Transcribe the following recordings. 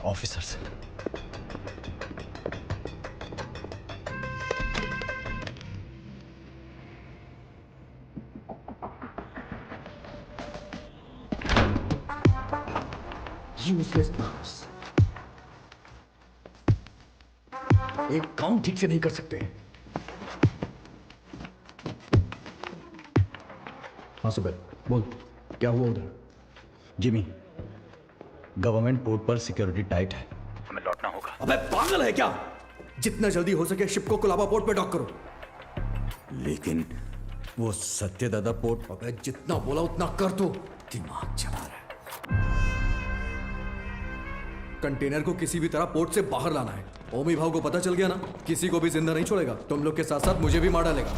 Officers. Useless boss, एक काम ठीक से नहीं कर सकते। हाँ सुबह बोल, क्या हुआ उधर? जिमी, गवर्नमेंट पोर्ट पर सिक्योरिटी टाइट है, हमें लौटना होगा। अबे पागल है क्या? जितना जल्दी हो सके शिप को कोलाबा पोर्ट पे डॉक करो। लेकिन वो सत्यदादा पोर्ट। अबे जितना बोला उतना कर दो। दिमाग चला रहा है। कंटेनर को किसी भी तरह पोर्ट से बाहर लाना है। ओमी भाव को पता चल गया ना, किसी को भी जिंदा नहीं छोड़ेगा। तुम लोग के साथ साथ मुझे भी मार डालेगा।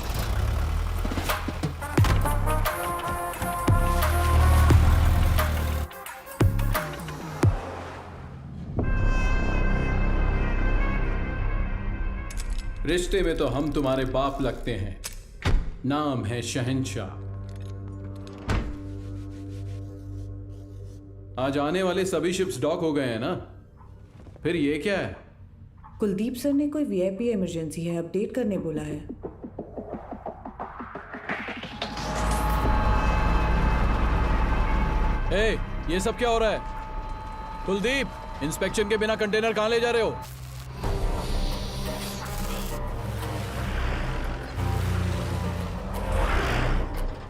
रिश्ते में तो हम तुम्हारे बाप लगते हैं, नाम है शहंशाह। आज आने वाले सभी शिप्स डॉक हो गए हैं ना, फिर ये क्या है? कुलदीप सर ने कोई वीआईपी इमरजेंसी है अपडेट करने बोला है। ए, ये सब क्या हो रहा है? कुलदीप, इंस्पेक्शन के बिना कंटेनर कहां ले जा रहे हो?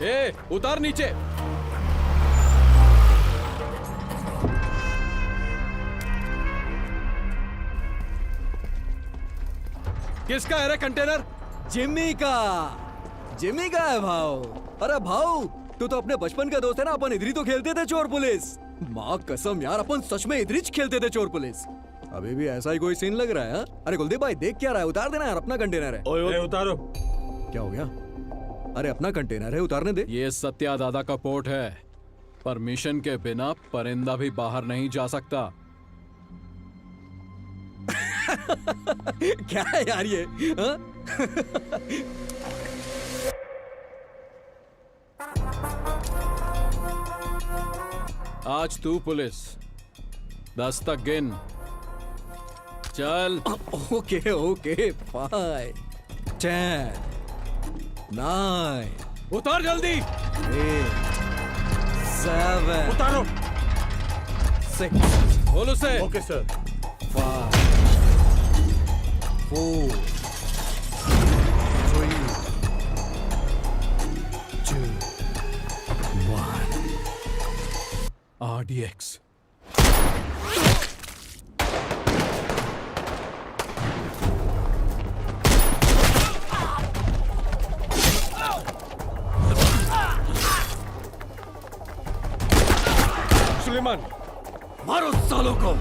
ए, उतार नीचे। किसका है रे कंटेनर? जिम्मी का। जिम्मी का है भाव। अरे भाव, तू तो अपने बचपन का दोस्त है ना। अपन इधर ही तो खेलते थे चोर पुलिस। माँ कसम यार, अपन सच में इधर ही खेलते थे चोर पुलिस। अभी भी ऐसा ही कोई सीन लग रहा है हा? अरे कुलदीप भाई देख क्या रहा है? उतार देना यार, अपना कंटेनर है। ओए उतारो। क्या हो गया? अरे अपना कंटेनर है, उतारने दे। ये सत्या दादा का पोर्ट है, परमिशन के बिना परिंदा भी बाहर नहीं जा सकता। क्या है यार ये हा? आज तू पुलिस 10 तक गिन। चल। ओके ओके फाइव 10 9 उतार जल्दी। 8 7 उतारो। 6 बोलो से। Okay sir. 5 4 3 2 1 RDX। सुलेमान, मारो सालों को।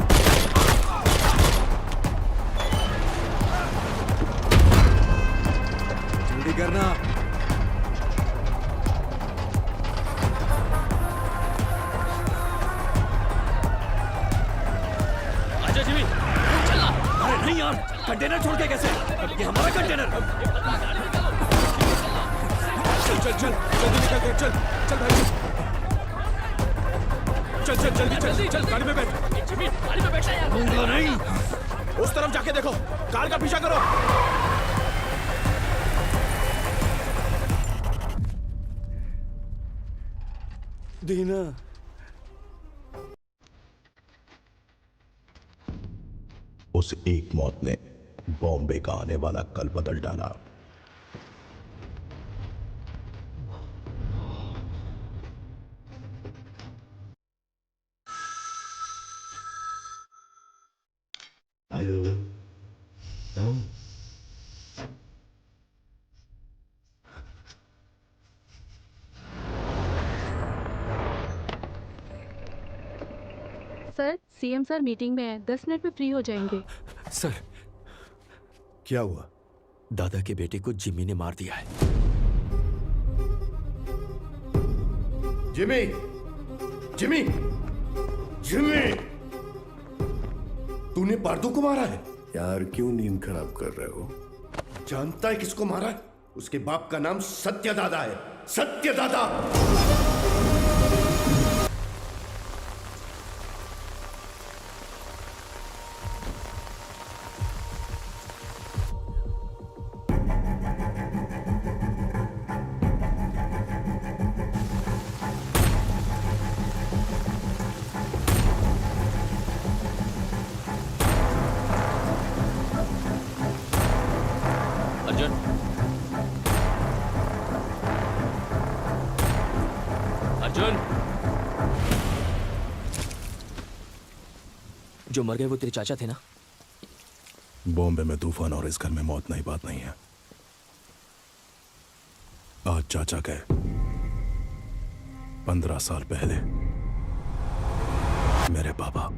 जल्दी करना। आजा जिमी, चलना। अरे नहीं यार, कंटेनर छोड़ के कैसे? ये हमारा कंटेनर। चल चल चल, जल्दी निकल के चल। चल भाई, चल चल जल्दी चल चल, गाड़ी में बैठ। जिमी, गाड़ी में बैठना यार। दूंगा नहीं। उस तरफ जाके देखो, कार का पीछा करो। दीना। उस एक मौत ने बॉम्बे का आने वाला कल बदल डाला। सर, सीएम सर मीटिंग में है, 10 मिनट में फ्री हो जाएंगे। सर, क्या हुआ? दादा के बेटे को जिम्मी ने मार दिया है। जिमी, जिमी, जिमी, तूने पार्दू को मारा है? यार क्यों नींद खराब कर रहे हो? जानता है किसको मारा है? उसके बाप का नाम सत्यदादा है। सत्यदादा। अर्जुन, जो मर गए वो तेरे चाचा थे ना? बॉम्बे में तूफान और इस घर में मौत नई बात नहीं है। आज चाचा गए, 15 साल पहले मेरे पापा।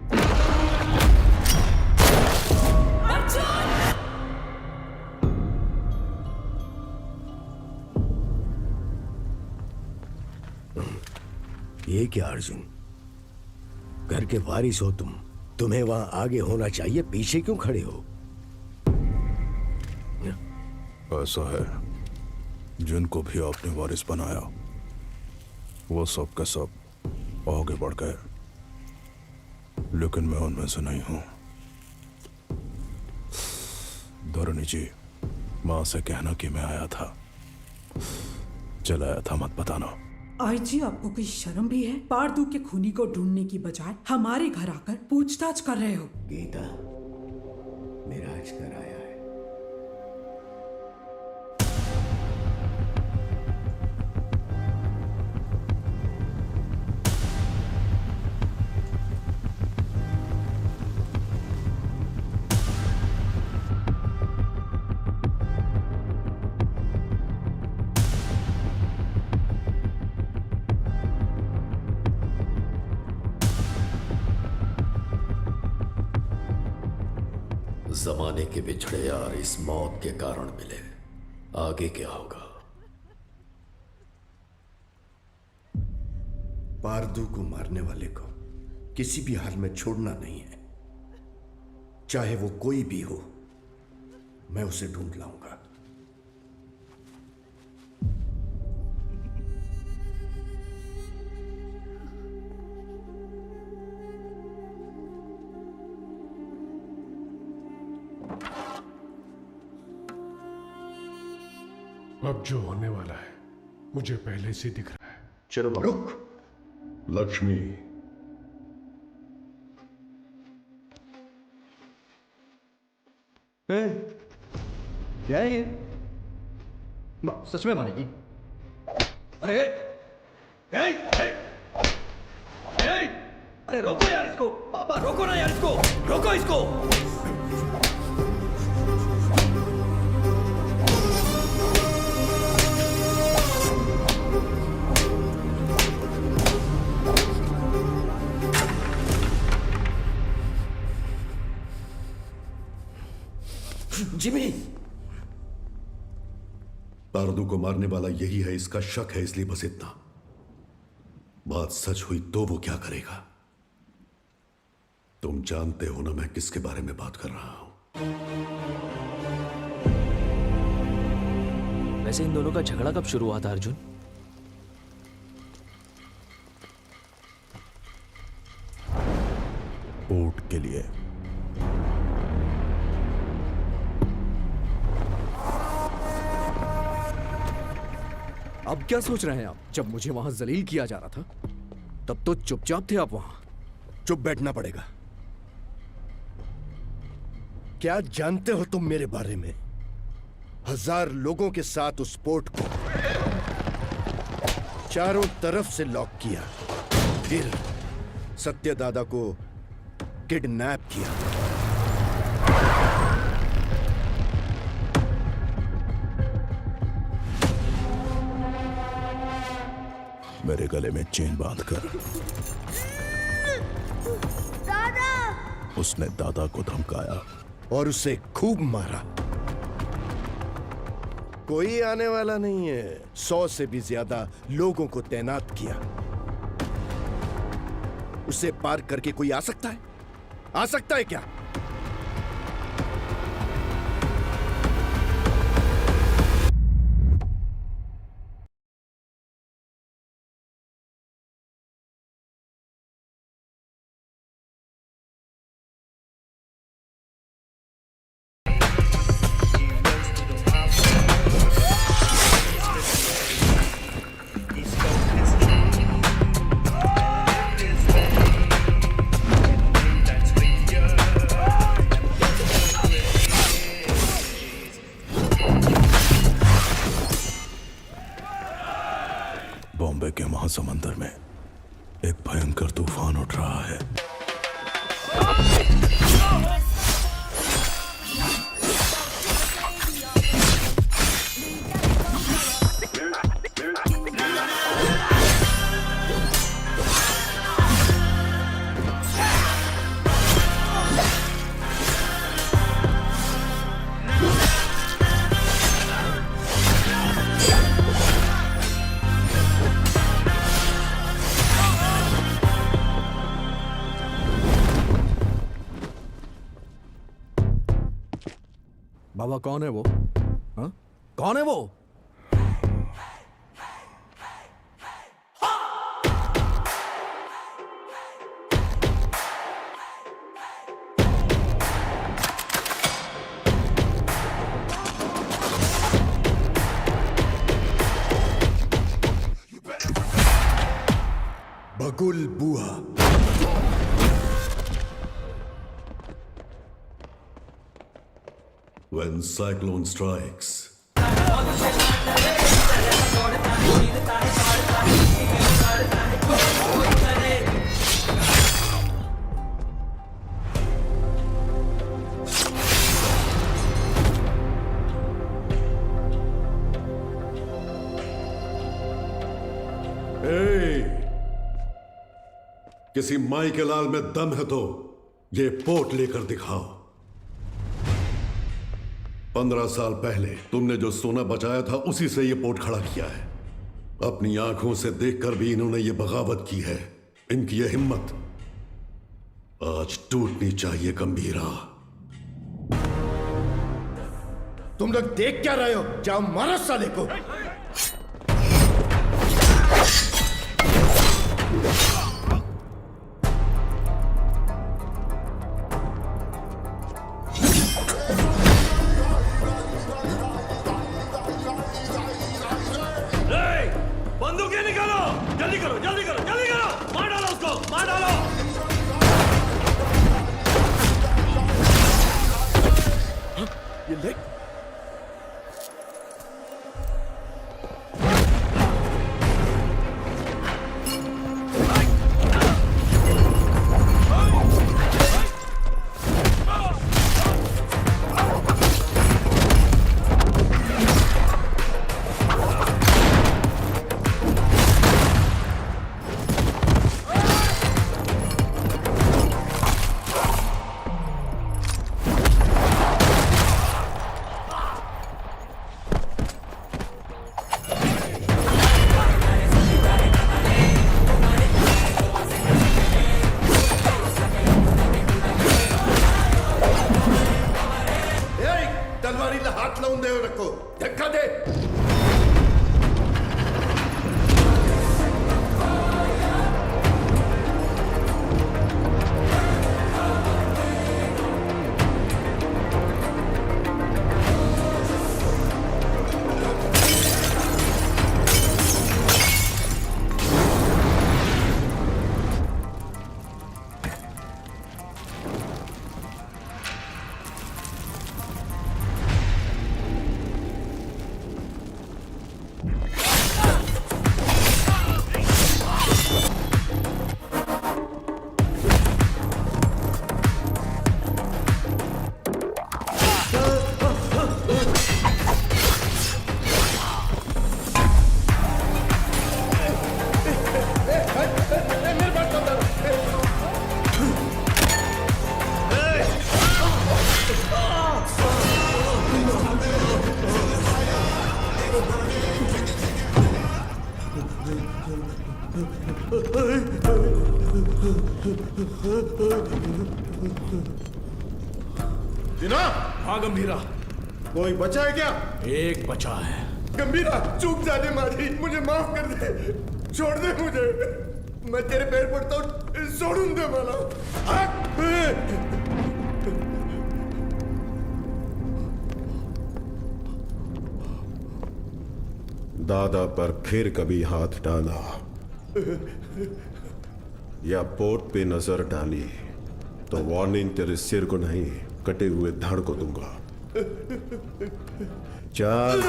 ये क्या अर्जुन, घर के वारिस हो तुम, तुम्हें वहां आगे होना चाहिए, पीछे क्यों खड़े हो? ऐसा है, जिनको भी आपने वारिस बनाया वो सब का सब आगे बढ़ गए, लेकिन मैं उनमें से नहीं हूं। धरणी जी, मां से कहना कि मैं आया था, चलाया था, मत बताना। आई जी, आपको कोई शर्म भी है? पारदू के खूनी को ढूंढने की बजाय हमारे घर आकर पूछताछ कर रहे हो। गीता, मेरा आज घर आया है। जमाने के बिछड़े यार इस मौत के कारण मिले, आगे क्या होगा? पारदू को मारने वाले को किसी भी हाल में छोड़ना नहीं है, चाहे वो कोई भी हो। मैं उसे ढूंढ लाऊंगा। अब जो होने वाला है मुझे पहले से दिख रहा है। चलो रुक। लक्ष्मी, क्या है ये? सच में मारेगी? अरे अरे रोको यार इसको, पापा रोको ना यार इसको, रोको इसको। जिमी, पारदू को मारने वाला यही है, इसका शक है, इसलिए बस इतना। बात सच हुई तो वो क्या करेगा? तुम जानते हो ना मैं किसके बारे में बात कर रहा हूं। वैसे इन दोनों का झगड़ा कब शुरू हुआ था अर्जुन? पोर्ट के लिए। अब क्या सोच रहे हैं आप? जब मुझे वहां जलील किया जा रहा था तब तो चुपचाप थे आप वहां। चुप बैठना पड़ेगा। क्या जानते हो तुम मेरे बारे में? 1000 लोगों के साथ उस पोर्ट को चारों तरफ से लॉक किया, फिर सत्यदादा को किडनैप किया। मेरे गले में चेन बांधकर दादा! उसने दादा को धमकाया और उसे खूब मारा। कोई आने वाला नहीं है। 100 से भी ज्यादा लोगों को तैनात किया। उसे पार करके कोई आ सकता है? आ सकता है क्या? बॉम्बे के महासमुंदर में एक भयंकर तूफान उठ रहा है। बाबा कौन है वो? हाँ? कौन है वो? बगुल बुआ। When cyclone strikes, किसी माई के लाल में दम है तो ये पोट लेकर दिखाओ। 15 साल पहले तुमने जो सोना बचाया था उसी से ये पोट खड़ा किया है। अपनी आंखों से देखकर भी इन्होंने ये बगावत की है। इनकी ये हिम्मत आज टूटनी चाहिए गंभीरा। तुम लोग देख क्या रहे हो? जाओ मारो साले को। बंदूकें निकालो, जल्दी करो, जल्दी करो, जल्दी करो, मार डालो उसको, मार डालो। ये ले। तलवारीला हात लावून देऊ नको, धक्का दे। दिना, हाँ गंभीरा, कोई बचा है क्या? एक बचा है। गंभीरा, चूक जाने मारी, मुझे माफ कर दे, छोड़ दे मुझे, मैं तेरे पैर पड़ता हूँ, छोड़ूं दे मला। दादा पर फिर कभी हाथ डाला या पोट पे नजर डाली तो वार्निंग तेरे सिर को नहीं, कटे हुए धड़ को दूंगा। चल।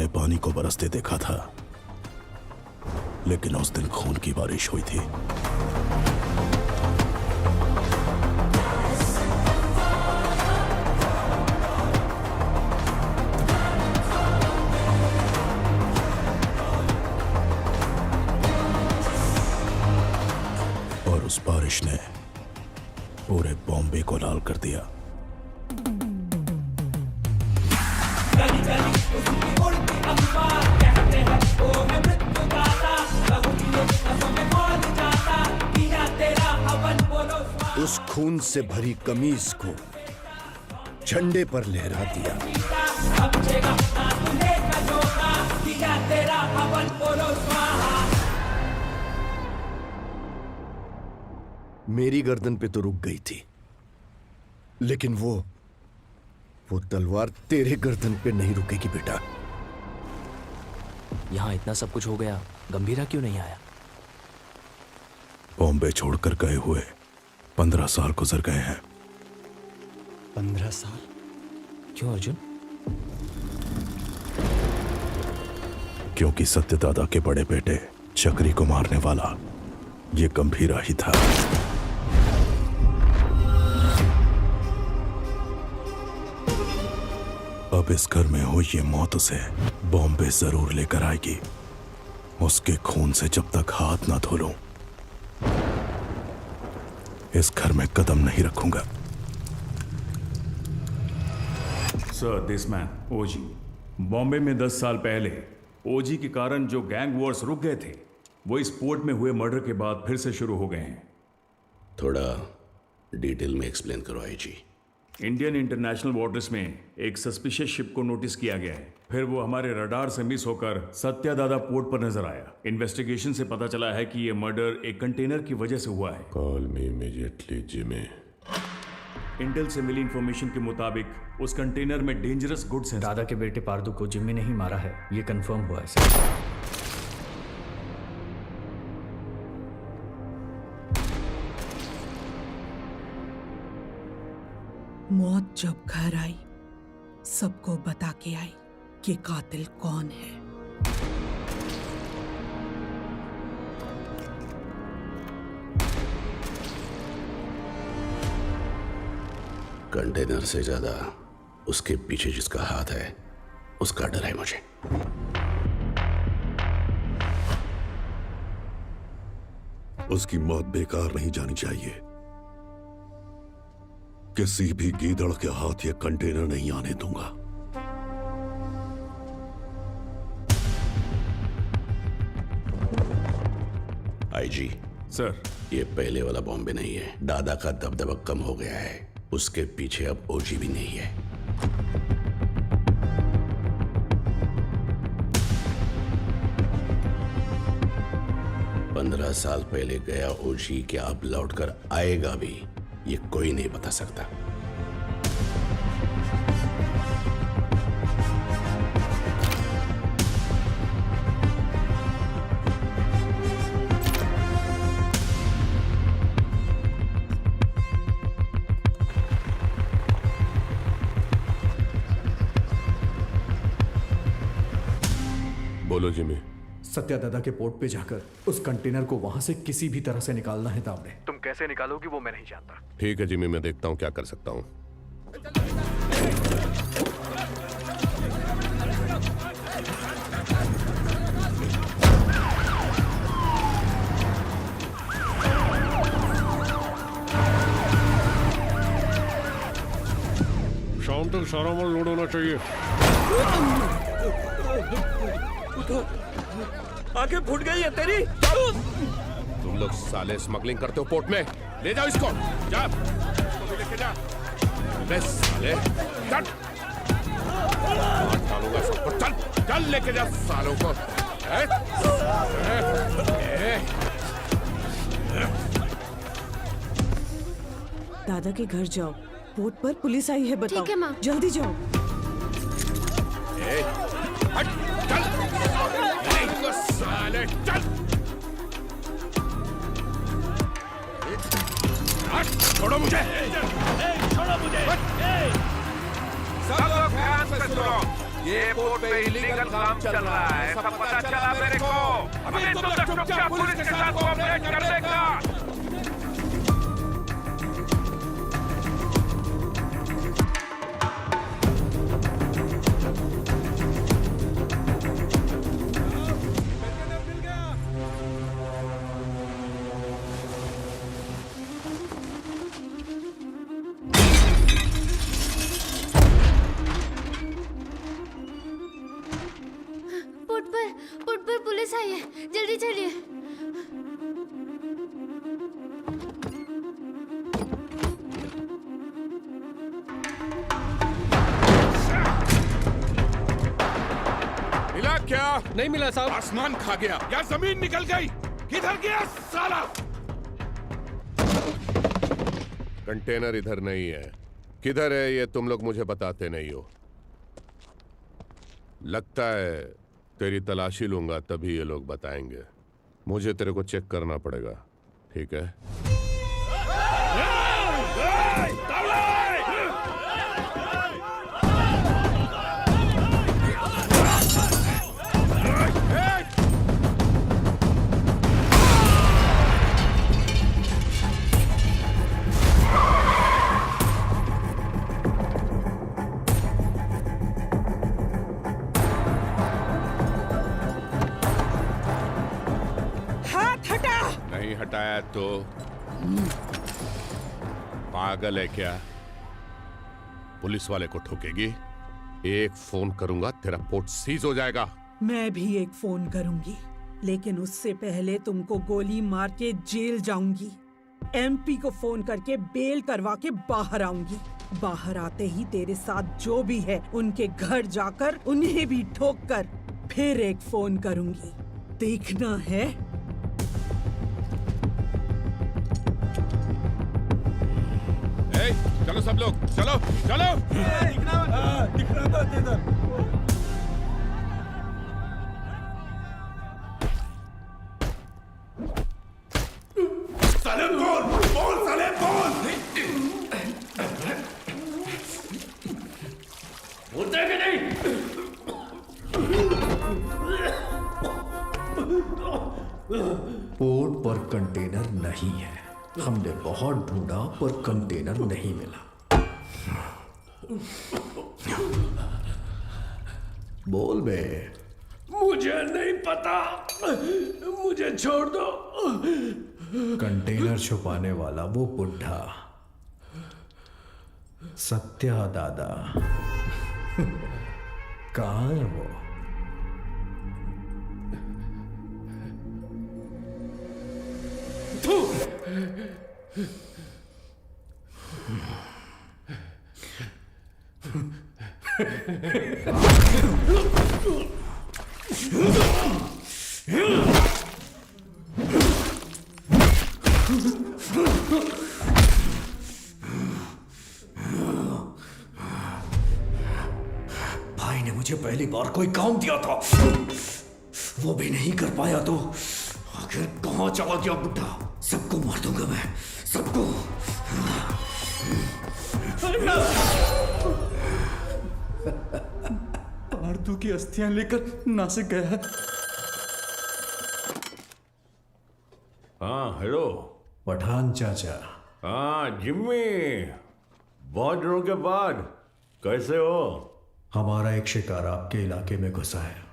मैंने पानी को बरसते देखा था, लेकिन उस दिन खून की बारिश हुई थी। और उस बारिश ने पूरे बॉम्बे को लाल कर दिया। उस खून से भरी कमीज को झंडे पर लहरा दिया। मेरी गर्दन पे तो रुक गई थी, लेकिन वो तलवार तेरे गर्दन पे नहीं रुकेगी बेटा। यहाँ इतना सब कुछ हो गया, गंभीरा क्यों नहीं आया? बॉम्बे छोड़कर गए हुए 15 साल गुजर गए हैं। 15 साल? क्यों अर्जुन? क्योंकि सत्यदादा के बड़े बेटे चक्री को मारने वाला ये गंभीरा ही था। अब इस घर में हुई ये मौत उसे बॉम्बे जरूर लेकर आएगी। उसके खून से जब तक हाथ ना धो लूं, इस घर में कदम नहीं रखूंगा। सर, दिस मैन ओजी बॉम्बे में 10 साल पहले ओजी के कारण जो गैंग वॉर्स रुक गए थे, वो इस पोर्ट में हुए मर्डर के बाद फिर से शुरू हो गए हैं। थोड़ा डिटेल में एक्सप्लेन करो आईजी। इंडियन इंटरनेशनल वाटर्स में एक सस्पिशियस शिप को नोटिस किया गया है। फिर वो हमारे रडार से मिस होकर सत्यादादा पोर्ट पर नजर आया। इन्वेस्टिगेशन से पता चला है कि ये मर्डर एक कंटेनर की वजह से हुआ है। Call me immediately Jimmy. Intel से मिली इंफॉर्मेशन के मुताबिक उस कंटेनर में डेंजरस गुड्स हैं। दादा के बेटे पारदू को जिम्मी ने ही मारा है, ये कंफर्म हुआ है सर। मौत जब घर आई, सबको बता के आई कि कातिल कौन है। कंटेनर से ज्यादा उसके पीछे जिसका हाथ है, उसका डर है मुझे। उसकी मौत बेकार नहीं जानी चाहिए। किसी भी गीदड़ के हाथ ये कंटेनर नहीं आने दूंगा। आईजी सर, ये पहले वाला बॉम्बे नहीं है। दादा का दबदबा कम हो गया है, उसके पीछे अब ओजी भी नहीं है। पंद्रह साल पहले गया ओजी क्या अब लौटकर आएगा भी, ये कोई नहीं बता सकता। बोलो जिमी। सत्यादादा के पोर्ट पे जाकर उस कंटेनर को वहां से किसी भी तरह से निकालना है ताबड़े। तुम कैसे निकालोगी वो मैं नहीं जानता। ठीक है जिमी, मैं देखता हूँ क्या कर सकता हूँ। शाम तक सारा माल लोड होना चाहिए। आंखें फूट गई है तेरी। तुम लोग साले स्मगलिंग करते हो पोर्ट में, ले जाओ इसको। जा, इसको भी लेके जा। बे साले, चल। मार डालूंगा सबको। चल, चल लेके जा सालों को। दादा के घर जाओ, पोर्ट पर पुलिस आई है, बताओ। ठीक है माँ। जल्दी जाओ। हट, चल। साले, चल। छोड़ो मुझे। छोड़ो मुझे। सब लोग ध्यान से सुनो। ये पोर्ट पे इलीगल काम चल रहा है, सब पता चला मेरे को। अभी तुम लोग चुपचाप पुलिस के साथ कोऑपरेट कर देगा। पुट पर पुलिस आई है, जल्दी चलिए। मिला क्या? नहीं मिला साहब। आसमान खा गया या जमीन निकल गई? किधर गया साला? कंटेनर इधर नहीं है। किधर है ये तुम लोग मुझे बताते नहीं हो। लगता है तेरी तलाशी लूंगा तभी ये लोग बताएंगे। मुझे तेरे को चेक करना पड़ेगा, ठीक है? नहीं हटाया तो पागल है क्या? पुलिस वाले को ठोकेगी? एक फोन करूंगा तेरा पोर्ट सीज हो जाएगा। मैं भी एक फोन करूंगी, लेकिन उससे पहले तुमको गोली मार के जेल जाऊंगी। एमपी को फोन करके बेल करवा के बाहर आऊंगी। बाहर आते ही तेरे साथ जो भी है उनके घर जाकर उन्हें भी ठोक कर फिर एक फोन करूंगी। देखना है? चलो सब लोग, चलो चलो। साले बोल साले बोल। बोलते हैं कि नहीं? पोर्ट पर कंटेनर नहीं है। हमने बहुत ढूंढा पर कंटेनर नहीं मिला। बोल बे। मुझे नहीं पता, मुझे छोड़ दो। कंटेनर छुपाने वाला वो बुढ़ा सत्या दादा कहाँ है वो? भाई ने मुझे पहली बार कोई काम दिया था, वो भी नहीं कर पाया तो आखिर कहां चला गया बुढ़ा? सबको मार दूंगा मैं, सबको। पार्थू की अस्थियां लेकर नासिक गया है। हाँ हेलो पठान चाचा। हाँ जिम्मी, बहुत दिनों के बाद कैसे हो? हमारा एक शिकार आपके इलाके में घुसा है।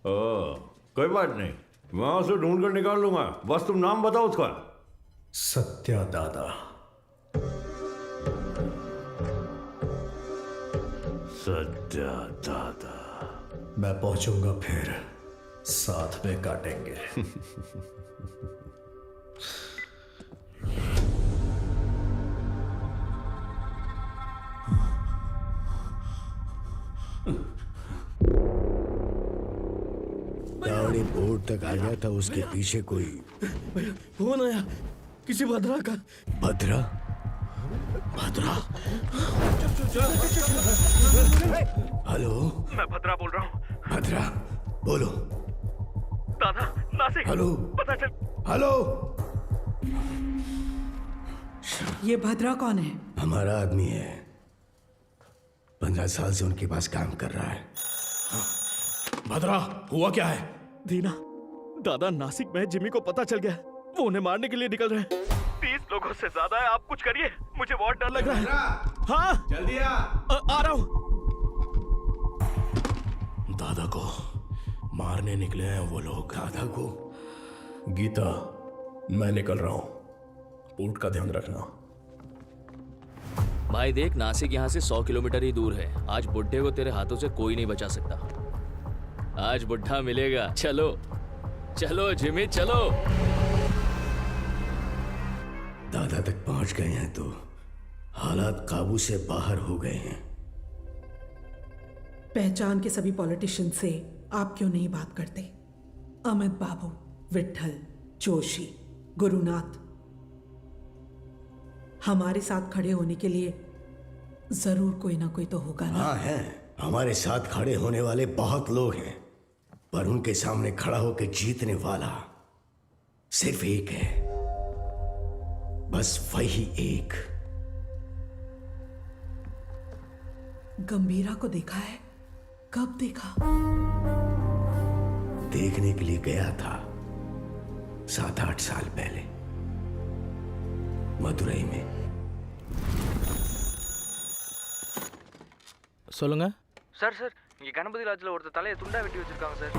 कोई बात नहीं, मैं उसे ढूंढ कर निकाल लूंगा, बस तुम नाम बताओ उसका। सत्या दादा। सत्या दादा। मैं पहुंचूंगा फिर साथ में काटेंगे। गाड़ी बोर्ड तक आ गया था, उसके पीछे कोई फोन आया किसी भद्रा का। भद्रा? भद्रा? हेलो, मैं भद्रा बोल रहा हूँ। भद्रा बोलो। दादा नासिक। हेलो, पता चल। हेलो। ये भद्रा कौन है? हमारा आदमी है, 15 साल से उनके पास काम कर रहा है। भद्रा, हुआ क्या है? दीना, दादा नासिक में जिमी को पता चल गया, वो उन्हें मारने के लिए निकल रहे हैं। 30 लोगों से ज्यादा है, आप कुछ करिए, मुझे बहुत डर लग रहा है। हाँ जल्दी आ रहा हूँ। दादा को मारने निकले हैं वो लोग। दादा को? गीता, मैं निकल रहा हूँ, पोर्ट का ध्यान रखना। भाई देख, नासिक यहाँ से 100 किलोमीटर ही दूर है। आज बुड्ढे को तेरे हाथों से कोई नहीं बचा सकता। आज बुड्ढा मिलेगा। चलो चलो जिमी, चलो। दादा तक पहुंच गए हैं तो हालात काबू से बाहर हो गए हैं। पहचान के सभी पॉलिटिशियन से आप क्यों नहीं बात करते? अमित बाबू, विट्ठल, जोशी, गुरुनाथ, हमारे साथ खड़े होने के लिए जरूर कोई ना कोई तो होगा ना? हाँ है, हमारे साथ खड़े होने वाले बहुत लोग हैं, पर उनके सामने खड़ा होकर जीतने वाला सिर्फ एक है, बस वही एक। गंभीरा को देखा है? कब देखा? देखने के लिए गया था 7-8 साल पहले मदुरई में। சொல்லுங்க சார் சார் இங்க கணபதி லாட்ஜ்ல ஒருத்தர் தலையை துண்டா வெட்டி வச்சிருக்காங்க சார்।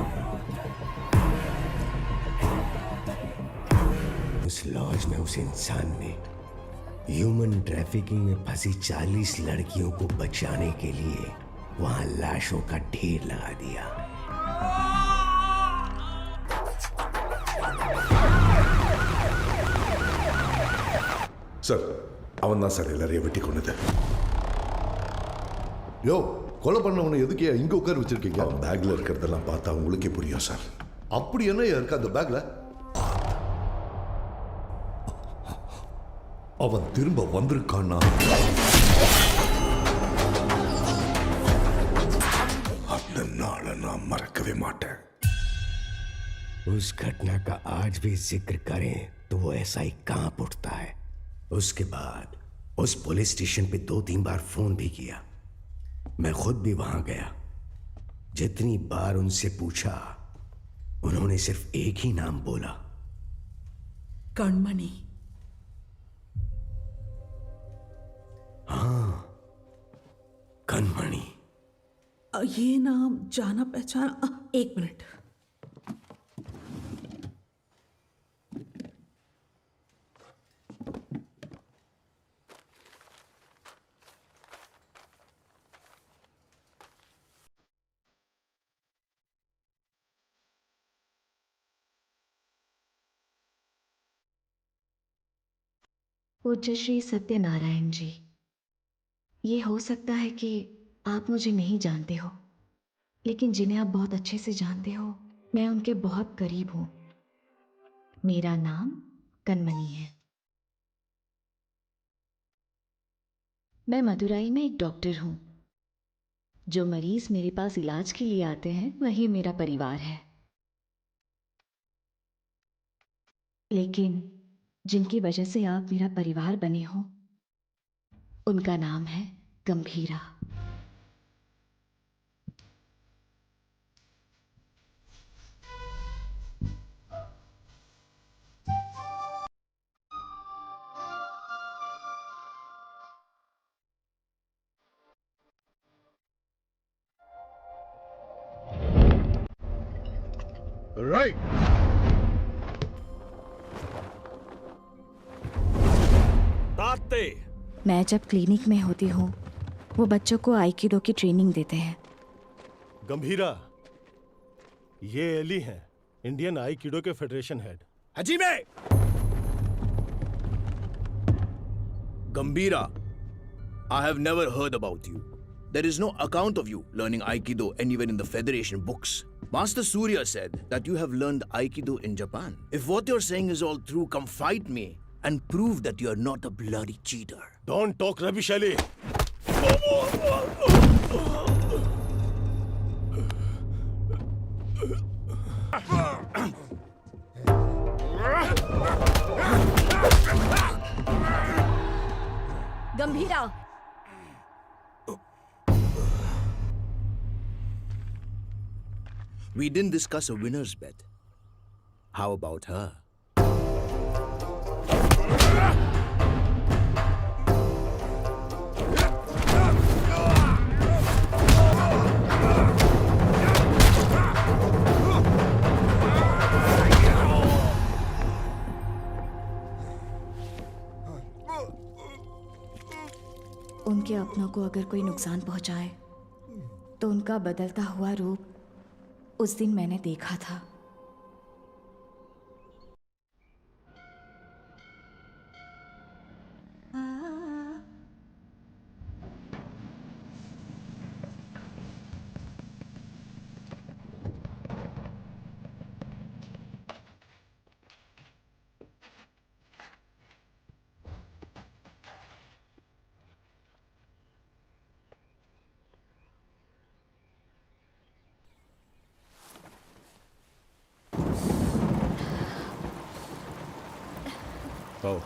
उस लॉज में उस इंसान ने ह्यूमन ट्रैफिकिंग में फंसी 40 लड़कियों को बचाने के लिए वहां लाशों का ढेर लगा दिया। சார், அவன் தான் சார் எல்லாரையும் வெட்டி கொண்டது. யோ, கொலை பண்ணவனை எதுக்கே இங்க உட்கார வச்சிருக்கீங்க? அவன் பேக்ல இருக்கிறதெல்லாம் பார்த்தா உங்களுக்கே புரியும் சார். அப்படி என்ன இருக்கு அந்த பேக்ல? அவன் திரும்ப வந்திருக்கான்னா அந்த நாளை நான் மறக்கவே மாட்டேன். उस घटना का आज भी जिक्र करें तो वो ऐसा ही कांप उठता है। उसके बाद उस पुलिस स्टेशन पे 2-3 बार फोन भी किया। मैं खुद भी वहां गया। जितनी बार उनसे पूछा, उन्होंने सिर्फ एक ही नाम बोला, कणमणि। हाँ, कणमणि। ये नाम जाना पहचाना। एक मिनट। पूज्य श्री सत्यनारायण जी, ये हो सकता है कि आप मुझे नहीं जानते हो, लेकिन जिन्हें आप बहुत अच्छे से जानते हो, मैं उनके बहुत करीब हूं। मेरा नाम कणमणि है। मैं मदुरई में एक डॉक्टर हूं। जो मरीज मेरे पास इलाज के लिए आते हैं वही मेरा परिवार है, लेकिन जिनकी वजह से आप मेरा परिवार बने हो, उनका नाम है गंभीरा। राइट। मैं जब क्लिनिक में होती हूँ, वो बच्चों को आइकिडो की ट्रेनिंग देते हैं। गंभीरा, ये एली हैं, इंडियन आइकिडो के फेडरेशन हेड। हजीमे! Gambhira, I have never heard about you. There is no account of you learning Aikido anywhere in the Federation books. Master Surya said that you have learned Aikido in Japan. If what you're saying is all true, come fight me and prove that you're not a bloody cheater. Don't talk rubbish, Ali. Gambhira, We didn't discuss a winner's bet. How about her? उनके अपनों को अगर कोई नुकसान पहुंचाए तो उनका बदलता हुआ रूप उस दिन मैंने देखा था। Oh.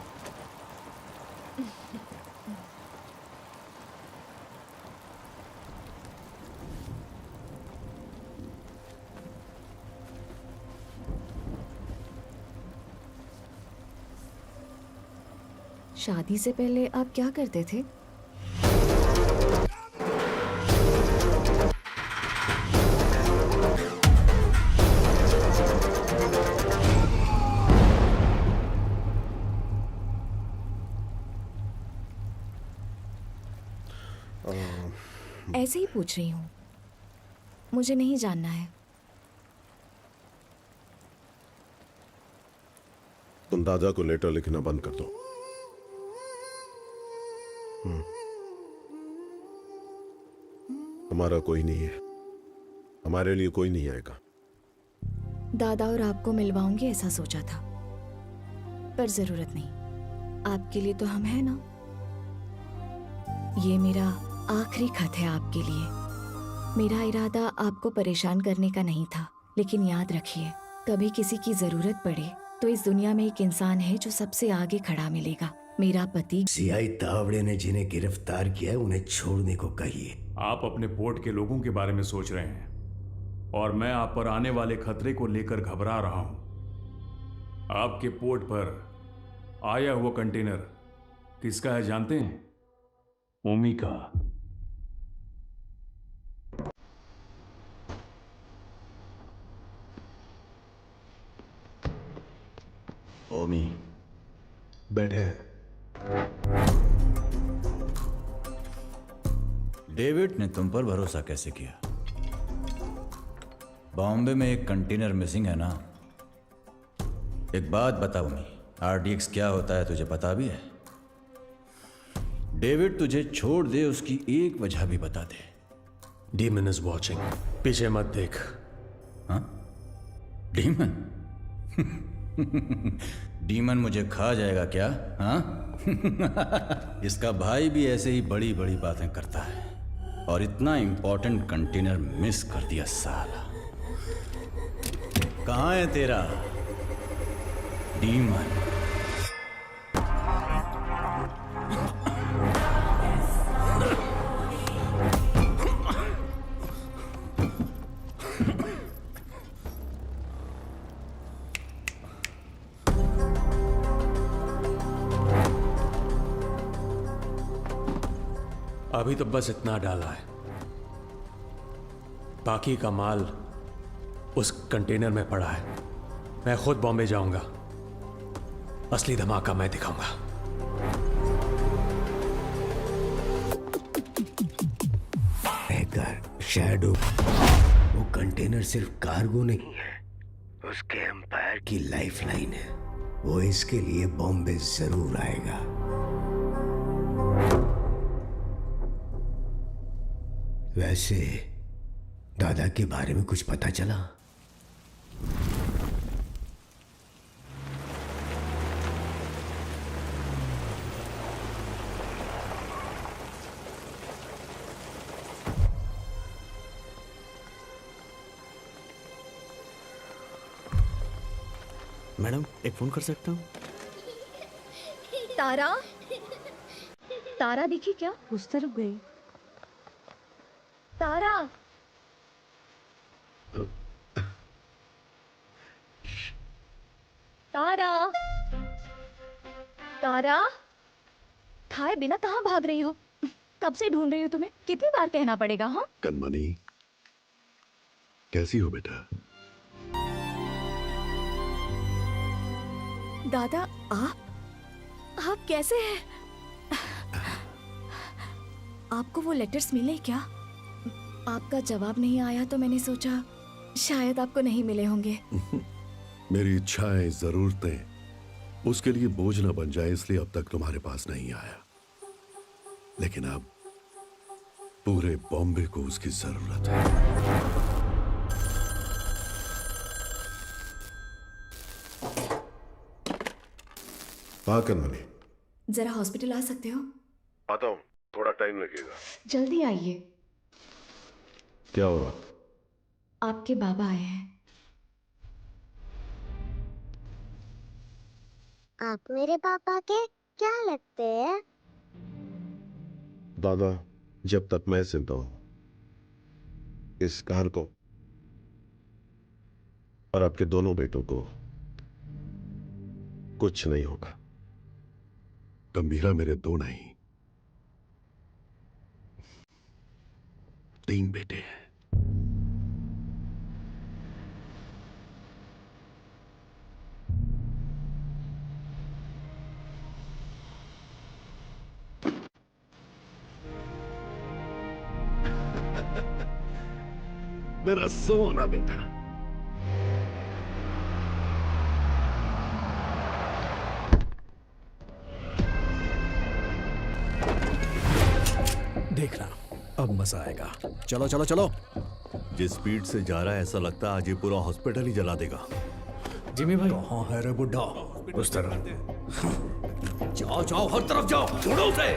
शादी से पहले आप क्या करते थे? ऐसे ही पूछ रही हूँ, मुझे नहीं जानना है। तुम दादा को लेटर लिखना बंद कर दो। हमारा कोई नहीं है, हमारे लिए कोई नहीं आएगा। दादा और आपको मिलवाऊंगी ऐसा सोचा था, पर जरूरत नहीं। आपके लिए तो हम हैं ना। ये मेरा आखिरी खत है आपके लिए। मेरा इरादा आपको परेशान करने का नहीं था, लेकिन याद रखिए, कभी किसी की जरूरत पड़े तो इस दुनिया में एक इंसान है जो सबसे आगे खड़ा मिलेगा। मेरा पति। सीआई तावड़े ने जिन्हें गिरफ्तार किया है उन्हें छोड़ने को कहिए। आप अपने पोर्ट के लोगों के बारे में सोच रहे हैं और मैं आप पर आने वाले खतरे को लेकर घबरा रहा हूं। आपके पोर्ट पर आया हुआ कंटेनर किसका है जानते हैं? ओमी का। ओमी बैठे। डेविड ने तुम पर भरोसा कैसे किया? बॉम्बे में एक कंटेनर मिसिंग है ना। एक बात बता ओमी, आरडीएक्स क्या होता है तुझे पता भी है? डेविड तुझे छोड़ दे उसकी एक वजह भी बता दे। डीमन इज वॉचिंग, पीछे मत देख। हाँ? डीमन? डीमन मुझे खा जाएगा क्या? हाँ? इसका भाई भी ऐसे ही बड़ी बड़ी बातें करता है और इतना इंपॉर्टेंट कंटेनर मिस कर दिया साला। कहाँ है तेरा डीमन? अभी तो बस इतना डाला है, बाकी का माल उस कंटेनर में पड़ा है। मैं खुद बॉम्बे जाऊंगा, असली धमाका मैं दिखाऊंगा। हैकर शैडो, वो कंटेनर सिर्फ कार्गो नहीं है, उसके एम्पायर की लाइफलाइन है। वो इसके लिए बॉम्बे जरूर आएगा। वैसे दादा के बारे में कुछ पता चला? मैडम एक फोन कर सकता हूँ? तारा, तारा दिखी क्या? उस तरफ गई। तारा। तारा, तारा, खाए बिना कहाँ भाग रही हो? कब से ढूंढ रही हो तुम्हें? कितनी बार कहना पड़ेगा? हाँ कनमनी, कैसी हो बेटा? दादा, आप कैसे हैं? आपको वो लेटर्स मिले क्या? आपका जवाब नहीं आया तो मैंने सोचा शायद आपको नहीं मिले होंगे। मेरी इच्छाएं, जरूरतें उसके लिए बोझ न बन जाए इसलिए अब तक तुम्हारे पास नहीं आया, लेकिन अब पूरे बॉम्बे को उसकी जरूरत है। हाँ कनमनी, जरा हॉस्पिटल आ सकते हो? आता हूँ, थोड़ा टाइम लगेगा। जल्दी आइए। क्या हुआ? आपके बाबा आए हैं। आप मेरे पापा के क्या लगते हैं? दादा, जब तक मैं जिंदा हूं इस घर को और आपके दोनों बेटों को कुछ नहीं होगा। गंभीरा मेरे दो नहीं, 3 बेटे हैं। मेरा सोना बेटा। देखना, अब मजा आएगा। चलो चलो चलो। जिस स्पीड से जा रहा है ऐसा लगता है आज ये पूरा हॉस्पिटल ही जला देगा। जिमी भाई, कहाँ है रे बुड्ढा? उस तरह। जाओ जाओ, हर तरफ जाओ, छोड़ो उसे।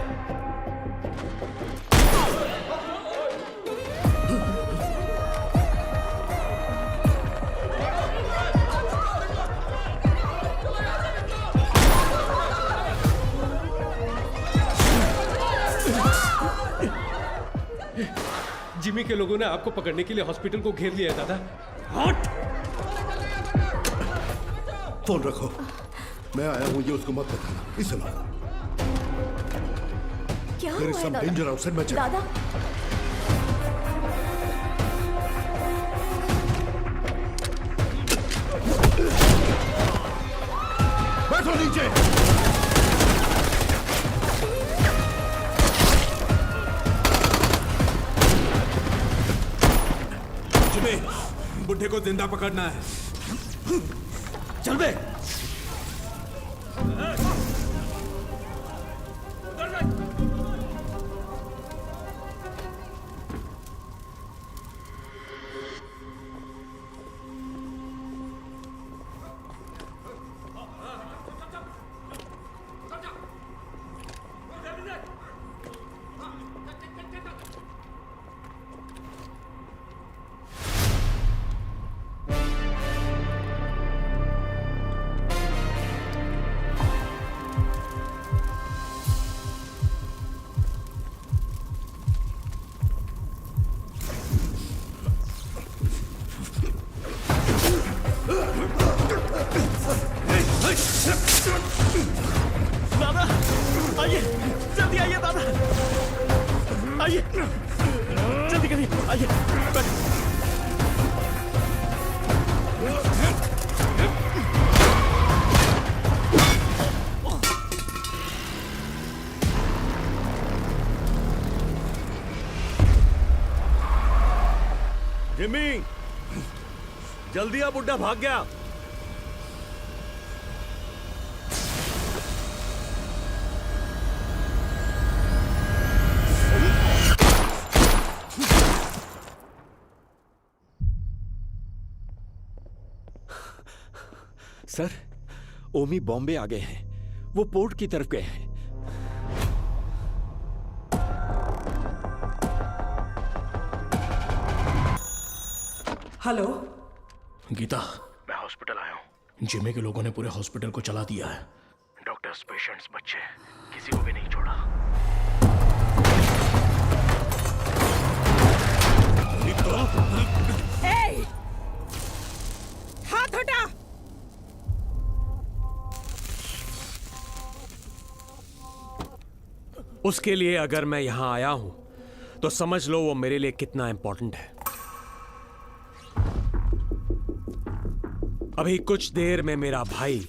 जिमी के लोगों ने आपको पकड़ने के लिए हॉस्पिटल को घेर लिया दादा। हट! फोन रखो, मैं आया हूं, ये उसको मत बताना। इसे लो। क्या There is हुआ है some दादा? danger outside my jacket. दादा, बैठो नीचे। जिमी, बुड्ढे को जिंदा पकड़ना है। चल बे। दादा, आइए, जल्दी आइए दादा, आइए, जल्दी करिए, आइए, जिमी, जल्दी आ, बुड्ढा भाग गया। सर, ओमी बॉम्बे आ गए हैं। वो पोर्ट की तरफ गए हैं। हेलो गीता, मैं हॉस्पिटल आया हूँ। जिमी के लोगों ने पूरे हॉस्पिटल को चला दिया है। डॉक्टर्स, पेशेंट्स, बच्चे, किसी को भी नहीं छोड़ा। हाथ हटा। उसके लिए अगर मैं यहां आया हूं तो समझ लो वो मेरे लिए कितना इंपॉर्टेंट है। अभी कुछ देर में मेरा भाई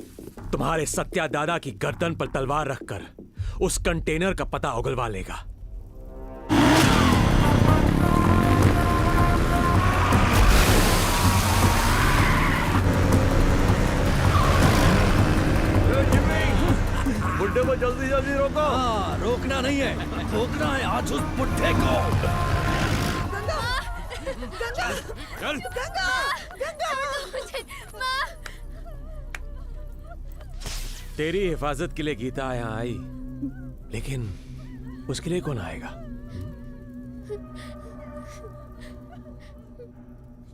तुम्हारे सत्या दादा की गर्दन पर तलवार रखकर उस कंटेनर का पता उगलवा लेगा। बुड्ढे को जल्दी जल्दी रोको। हाँ, रोकना नहीं है, रोकना है आज उस बुड्ढे को। चल। तेरी हिफाजत के लिए गीता यहाँ आई, लेकिन उसके लिए कौन आएगा?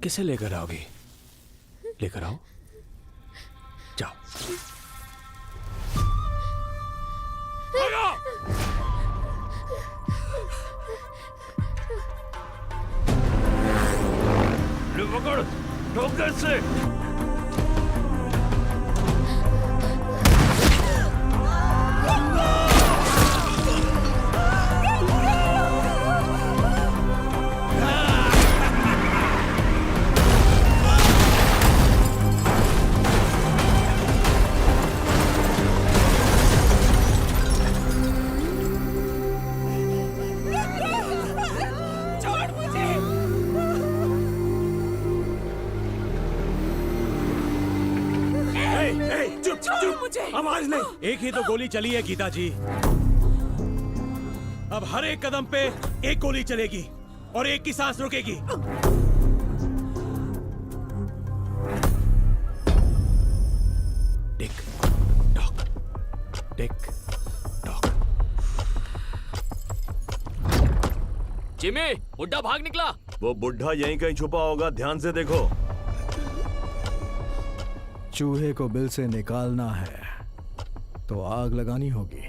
किसे लेकर आओगी? लेकर आओ, जाओ। ले पकड़, ठोक दे इससे। आवाज नहीं। एक ही तो गोली चली है गीता जी। अब हर एक कदम पे एक गोली चलेगी और एक की सांस रुकेगी। Tick tock, tick tock. Jimmy, बुड्ढा भाग निकला। वो बुढ़ा यहीं कहीं छुपा होगा, ध्यान से देखो। चूहे को बिल से निकालना है तो आग लगानी होगी।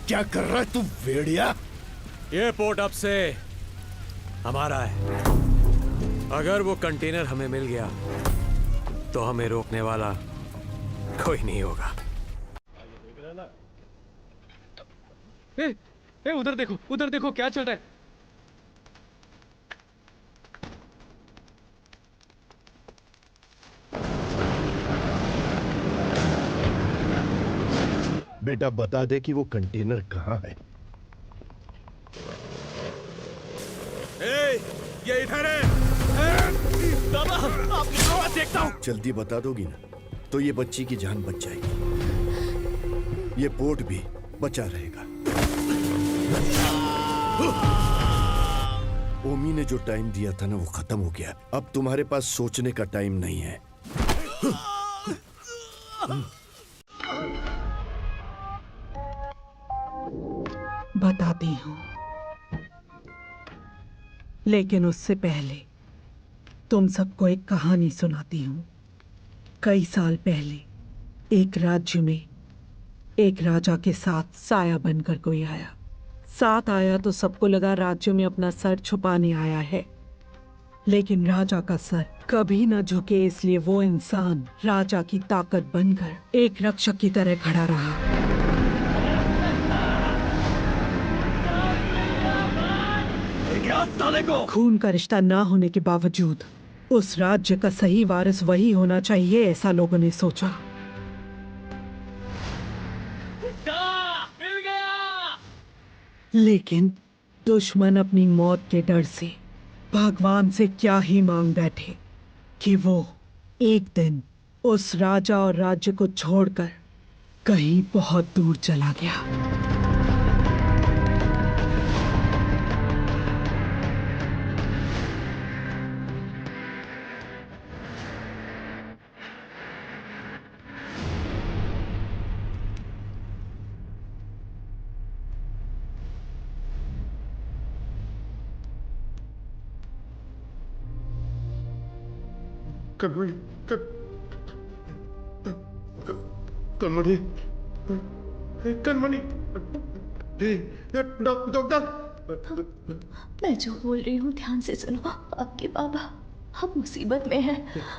क्या कर रहा है तू भेड़िया? ये पोर्ट अब से हमारा है। अगर वो कंटेनर हमें मिल गया तो हमें रोकने वाला कोई नहीं होगा। उधर देखो क्या चल रहा है। बेटा बता दे कि वो कंटेनर कहाँ है। ये इधर है। दादा, आपकी आवाज देखता हूँ। जल्दी बता दोगी ना तो ये बच्ची की जान बच जाएगी, ये पोर्ट भी बचा रहेगा। ओमी ने जो टाइम दिया था ना वो खत्म हो गया। अब तुम्हारे पास सोचने का टाइम नहीं है। बताती हूँ, लेकिन उससे पहले तुम सबको एक कहानी सुनाती हूँ। कई साल पहले एक राज्य में एक राजा के साथ साया बनकर कोई आया। साथ आया तो सबको लगा राज्य में अपना सर छुपाने आया है, लेकिन राजा का सर कभी न झुके, इसलिए वो इंसान राजा की ताकत बनकर एक रक्षक की तरह खड़ा रहा। खून का रिश्ता ना होने के बावजूद उस राज्य का सही वारिस वही होना चाहिए, ऐसा लोगों ने सोचा। मिल गया। लेकिन दुश्मन अपनी मौत के डर से भगवान से क्या ही मांग बैठे कि वो एक दिन उस राजा और राज्य को छोड़कर कहीं बहुत दूर चला गया। कनमणि कनमणि डॉक्टर मैं जो बोल रही हूँ ध्यान से सुनो। आपके बाबा अब मुसीबत में है,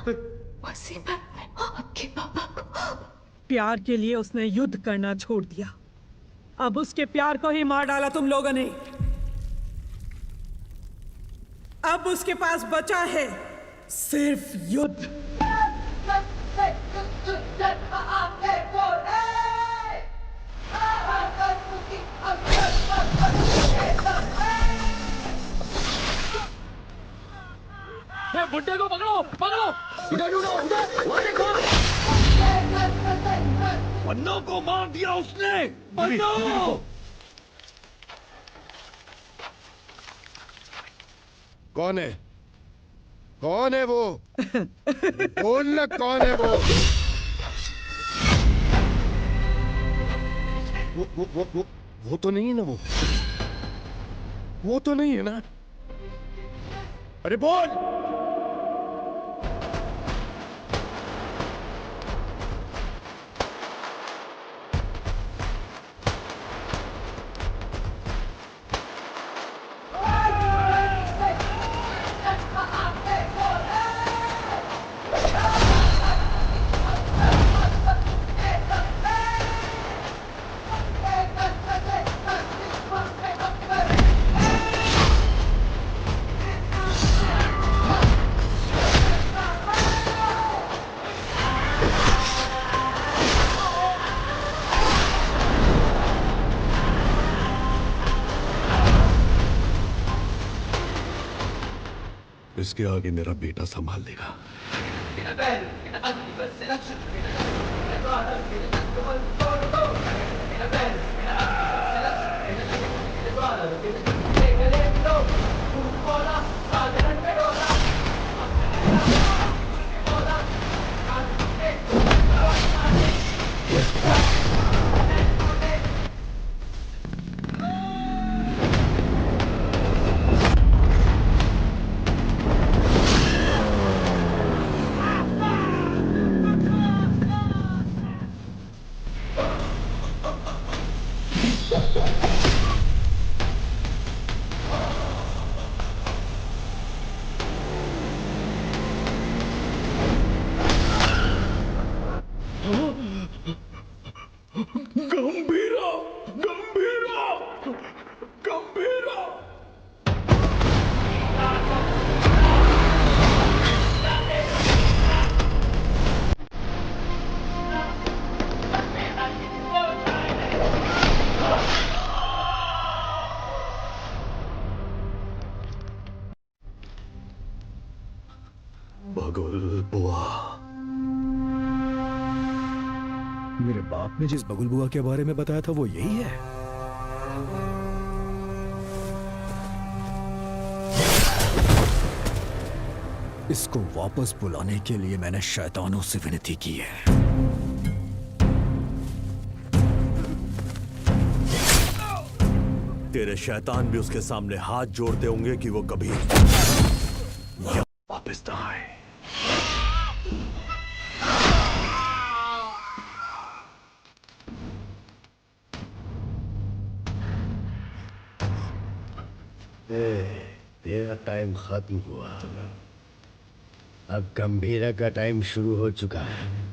मुसीबत में। आपके बाबा को प्यार के लिए उसने युद्ध करना छोड़ दिया, अब उसके प्यार को ही मार डाला तुम लोगों ने। अब उसके पास बचा है सिर्फ युद्ध। बुड्ढे को पकड़ो, पकड़ो! इधर ढूंढो, उधर, वो देखो! पन्नों को मार दिया उसने! पन्नों! कौन है? कौन है वो? बोलना कौन है वो? वो तो नहीं है ना वो तो नहीं है ना? अरे बोल! इसके आगे मेरा बेटा संभाल लेगा। गंभीरा, गंभीरा, गंभीरा! बगुल बुआ। मेरे बाप ने जिस बगुल बुआ के बारे में बताया था वो यही है। इसको वापस बुलाने के लिए मैंने शैतानों से विनती की है। तेरे शैतान भी उसके सामने हाथ जोड़ते होंगे कि वो कभी वापस ना आए। तेरा टाइम खत्म हुआ, अब गंभीरा का टाइम शुरू हो चुका है।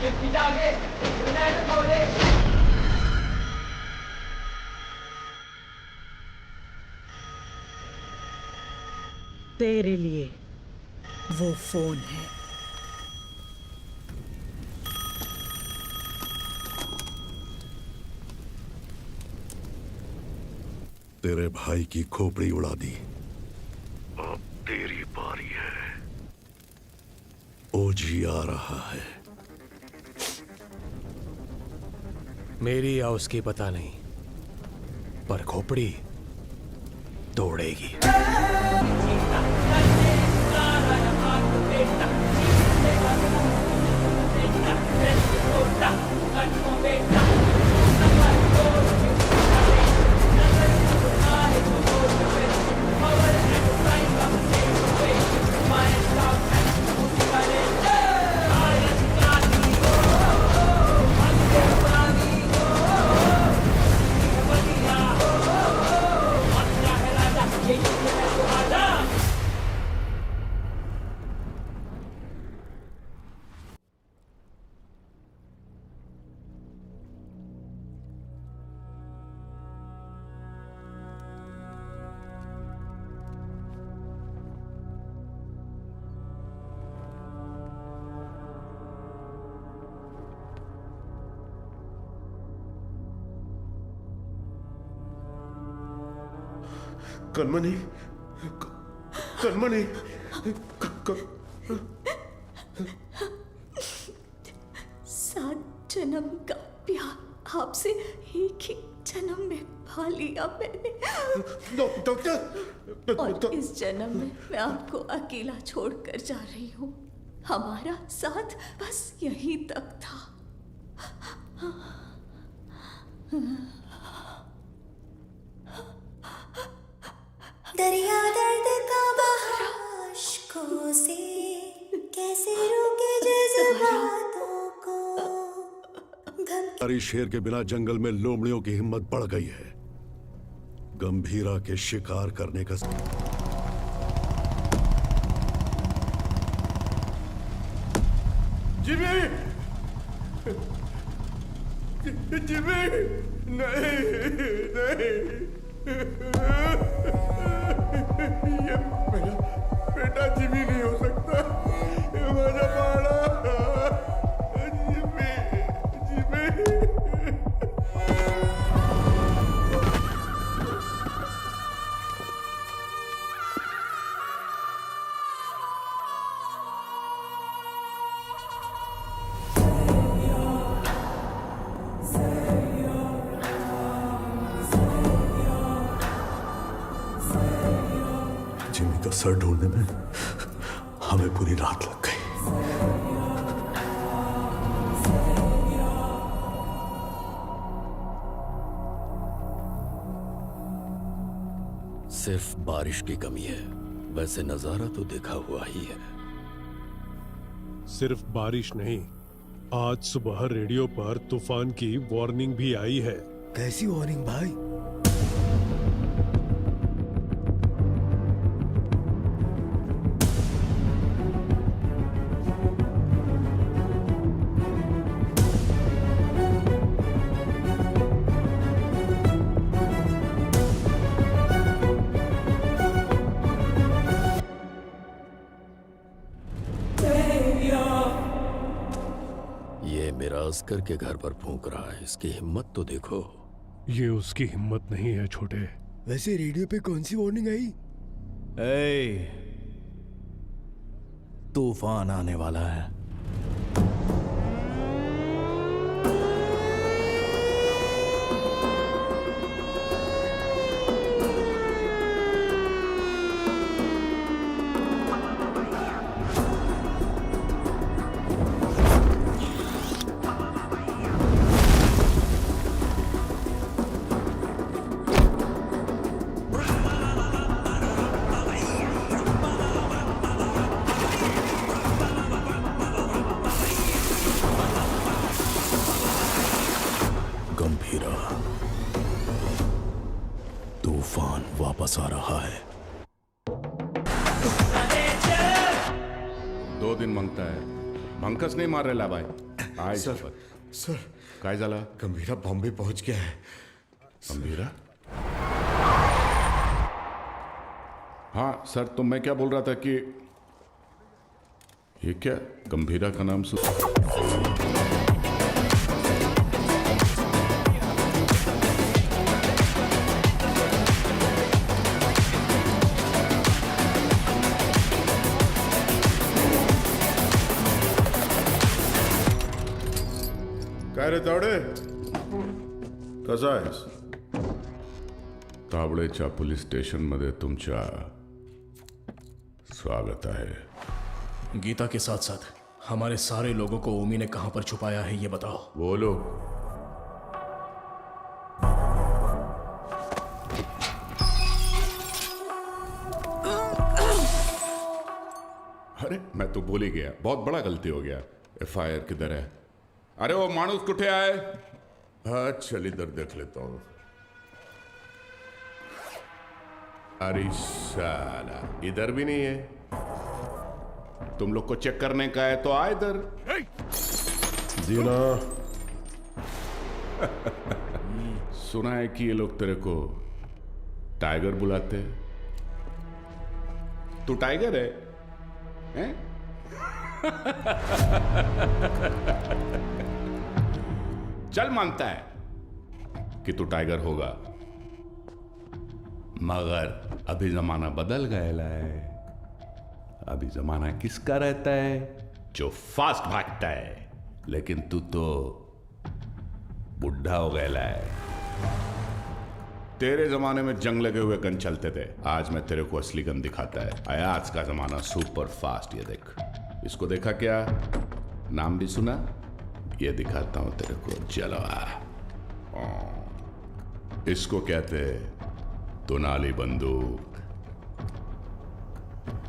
Get me down here! तेरे लिए वो फोन है। तेरे भाई की खोपड़ी उड़ा दी, अब तेरी बारी है। ओजी आ रहा है। मेरी या उसकी पता नहीं, पर खोपड़ी तोड़ेगी। कनमनी, कनमनी, सात जन्म का प्यार आपसे एक ही जन्म में पा लिया मैंने। डॉक्टर, और इस जन्म में मैं आपको अकेला छोड़कर जा रही हूँ। हमारा साथ बस यहीं तक था। दरिया दर्द का बहाव अश्कों से कैसे रोके जज्बातों को। हमारी शेर के बिना जंगल में लोमड़ियों की हिम्मत बढ़ गई है। गंभीरा के शिकार करने का जिमी, जिमी, नहीं, नहीं, ये मेरा बेटा जिमी नहीं हो सकता। ये मेरा बाड़ा जिमी, जिमी। जिमी का सर ढूंढने में हमें पूरी रात लग गई। सिर्फ बारिश की कमी है, वैसे नजारा तो देखा हुआ ही है। सिर्फ बारिश नहीं, आज सुबह रेडियो पर तूफान की वार्निंग भी आई है। कैसी वार्निंग भाई? ये मेरा अस्कर के घर पर फूंक रहा है, इसकी हिम्मत तो देखो। ये उसकी हिम्मत नहीं है छोटे। वैसे रेडियो पे कौन सी वार्निंग आई? तूफान आने वाला है। तूफान वापस आ रहा है। 2 दिन मांगता है, मंकस नहीं मार रहा भाई। आय सर, सर काय झाला? गंभीरा बॉम्बे पहुंच गया है। गंभीरा? हाँ सर, तो मैं क्या बोल रहा था कि ये क्या गंभीरा का नाम काय रे तावडे, कसा आहेस? तावडेच्या पोलीस स्टेशन मध्ये तुमच्या स्वागत है। गीता के साथ साथ हमारे सारे लोगों को ओमी ने कहां पर छुपाया है ये बताओ। वो लोग अरे मैं तो बोल ही गया, बहुत बड़ा गलती हो गया। FIR किधर है? अरे वो मानुस कुठे आए? हाँ चल इधर देख लेता हूं। अरे साला इधर भी नहीं है। तुम लोग को चेक करने का है तो आ इधर। जीना सुना है कि ये लोग तेरे को टाइगर बुलाते हैं। तू टाइगर है, हैं? चल मानता है कि तू टाइगर होगा, मगर अभी जमाना बदल गया है। अभी जमाना किसका रहता है? जो फास्ट भागता है। लेकिन तू तो बुढ़ा हो गया है। तेरे जमाने में जंग लगे हुए गन चलते थे, आज मैं तेरे को असली गन दिखाता है। आया आज का जमाना सुपर फास्ट। ये देख, इसको देखा क्या? नाम भी सुना? ये दिखाता हूं तेरे को जलवा। इसको कहते दुनाली बंदूक।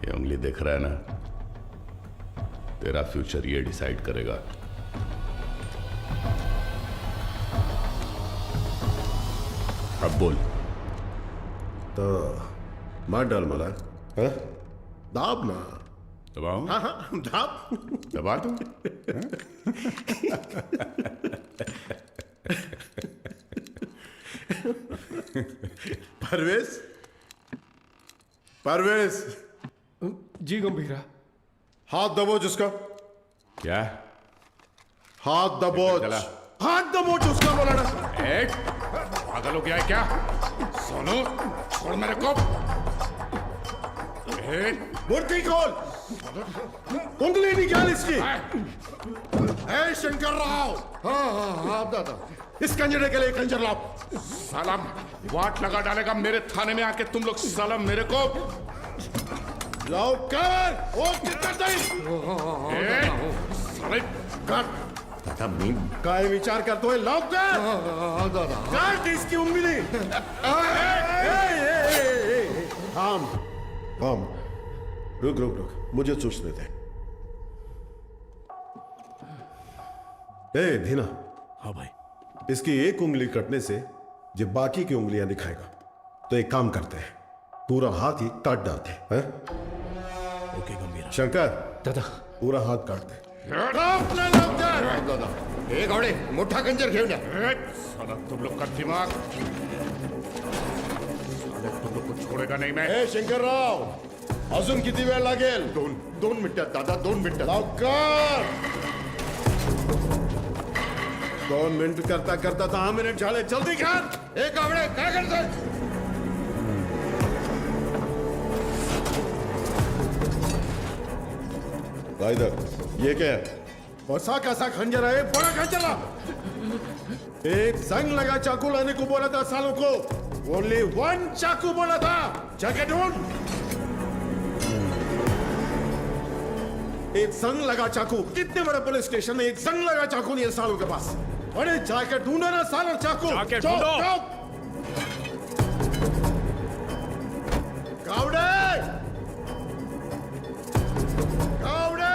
ये उंगली देख रहा है ना? तेरा फ्यूचर ये डिसाइड करेगा। अब बोल। तो मार डाल मला, हाँ? दाब ना। दबाऊं? हाँ हाँ दाब। दबा दूं? परवेज, परवेज। जी गंभीरा। हाथ दबोच उसका। क्या? हाथ दबोच। चला। हाथ दबोच उसका बोला ना। एक पागल हो गया है क्या? सोनू छोड़ मेरे को। मूर्ति खोल। उंगली निकाल इसकी। ए शंकर राव। हाँ हाँ हाँ दादा, इस कंजरे के लिए कंजर लाओ। साला वाट लगा डालेगा मेरे थाने में आके तुम लोग। साला मेरे को लाओ कर। ओ कितना टाइम? साले काट। दादा मी काय विचार करतोय? लाओ कर। दादा काट इसकी उंगली। थाम थाम, रुक रुक रुक, मुझे सोचने दे। ए धीना। हाँ भाई। इसकी एक उंगली कटने से जब बाकी की उंगलियां दिखाएगा, तो एक काम करते हैं, पूरा हाथ ही काट डालते हैं। ओके गंभीरा। शंकर दादा पूरा हाथ काट दे। एक घोड़े मोठा कंजर घेऊन या। साला तुम लोग का दिमाग, तुम लोग को छोड़ेगा नहीं मैं। ए शंकर राव, अजून किती वेळ लागेल? दोन मिनिटात दादा, 2 मिनिटं। लवकर। 2 मिनिट करता करता 10 मिनिट झाले, जल्दी कर। एक आवडे काय करतोय? इधर ये क्या है? वसा कैसा खंजर है? बड़ा खंजर ला। एक जंग लगा चाकू लाने को बोला था सालों को। ओनली 1 चाकू बोला था। जगह ढूंढ। एक संग लगा चाकू। कितने बड़े पुलिस स्टेशन में एक संग लगा चाकू नहीं है सालों के पास। अरे जाकर ढूंढो ना सालों चाकू। जाके ढूंढो। कावड़े, कावड़े।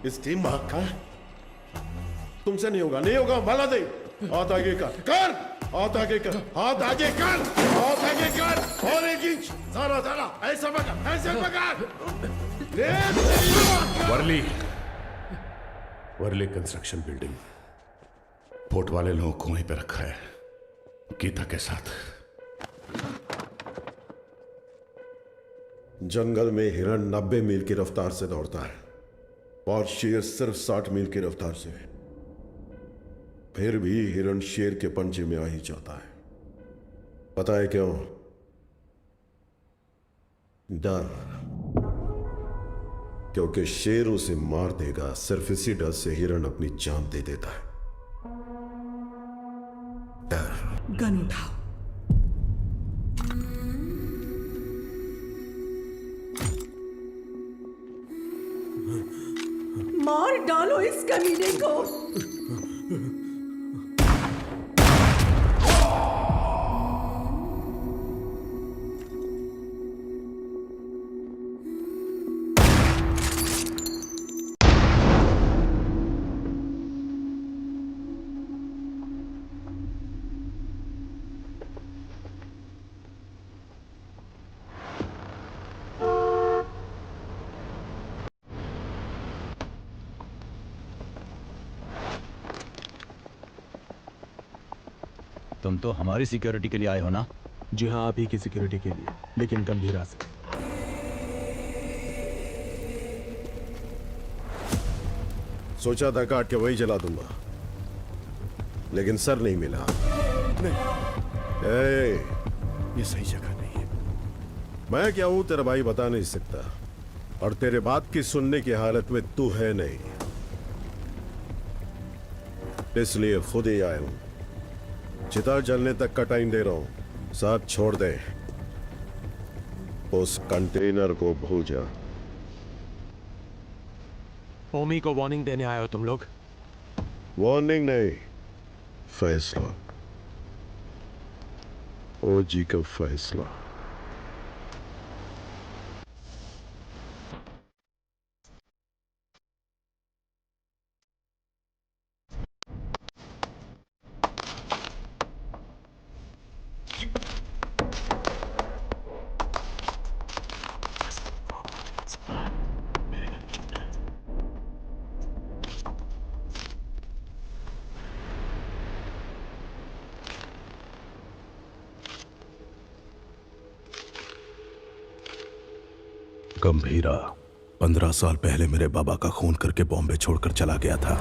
इस टीम भाग का तुमसे नहीं होगा, नहीं होगा। भला दे। हाथ आगे कर। हाथ आगे कर। हाथ आगे कर। हाथ आगे कर। और 1 इंच। सारा सारा ऐसा पकड़, ऐसे पकड़। Worli construction building. पोर्ट वाले लोगों को वहीं पे रखा है। गीता के साथ। जंगल में हिरण 90 मील की रफ्तार से दौड़ता है और शेर सिर्फ 60 मील की रफ्तार से। फिर भी हिरण शेर के पंजे में आ ही जाता है। पता है क्यों? डर। क्योंकि शेर उसे मार देगा। सिर्फ इसी डर से हिरण अपनी जान दे देता है। डर। गन उठाओ। मार डालो इस कमीने को। तुम तो हमारी सिक्योरिटी के लिए आए हो ना? जी हाँ, आप ही की सिक्योरिटी के लिए, लेकिन गंभीरा से। सोचा था काट के वही जला दूंगा, लेकिन सर नहीं मिला। नहीं। ये सही जगह नहीं है। मैं क्या हूं तेरा भाई बता नहीं सकता, और तेरे बात की सुनने की हालत में तू है नहीं, इसलिए खुद ही आया हूं। चिता जलने तक का टाइम दे रहा हूं, साथ छोड़ दे। उस कंटेनर को भूल जा। ओमी को वार्निंग देने आए हो तुम लोग? वार्निंग नहीं, फैसला। ओजी का फैसला। गंभीरा 15 साल पहले मेरे बाबा का खून करके बॉम्बे छोड़कर चला गया था।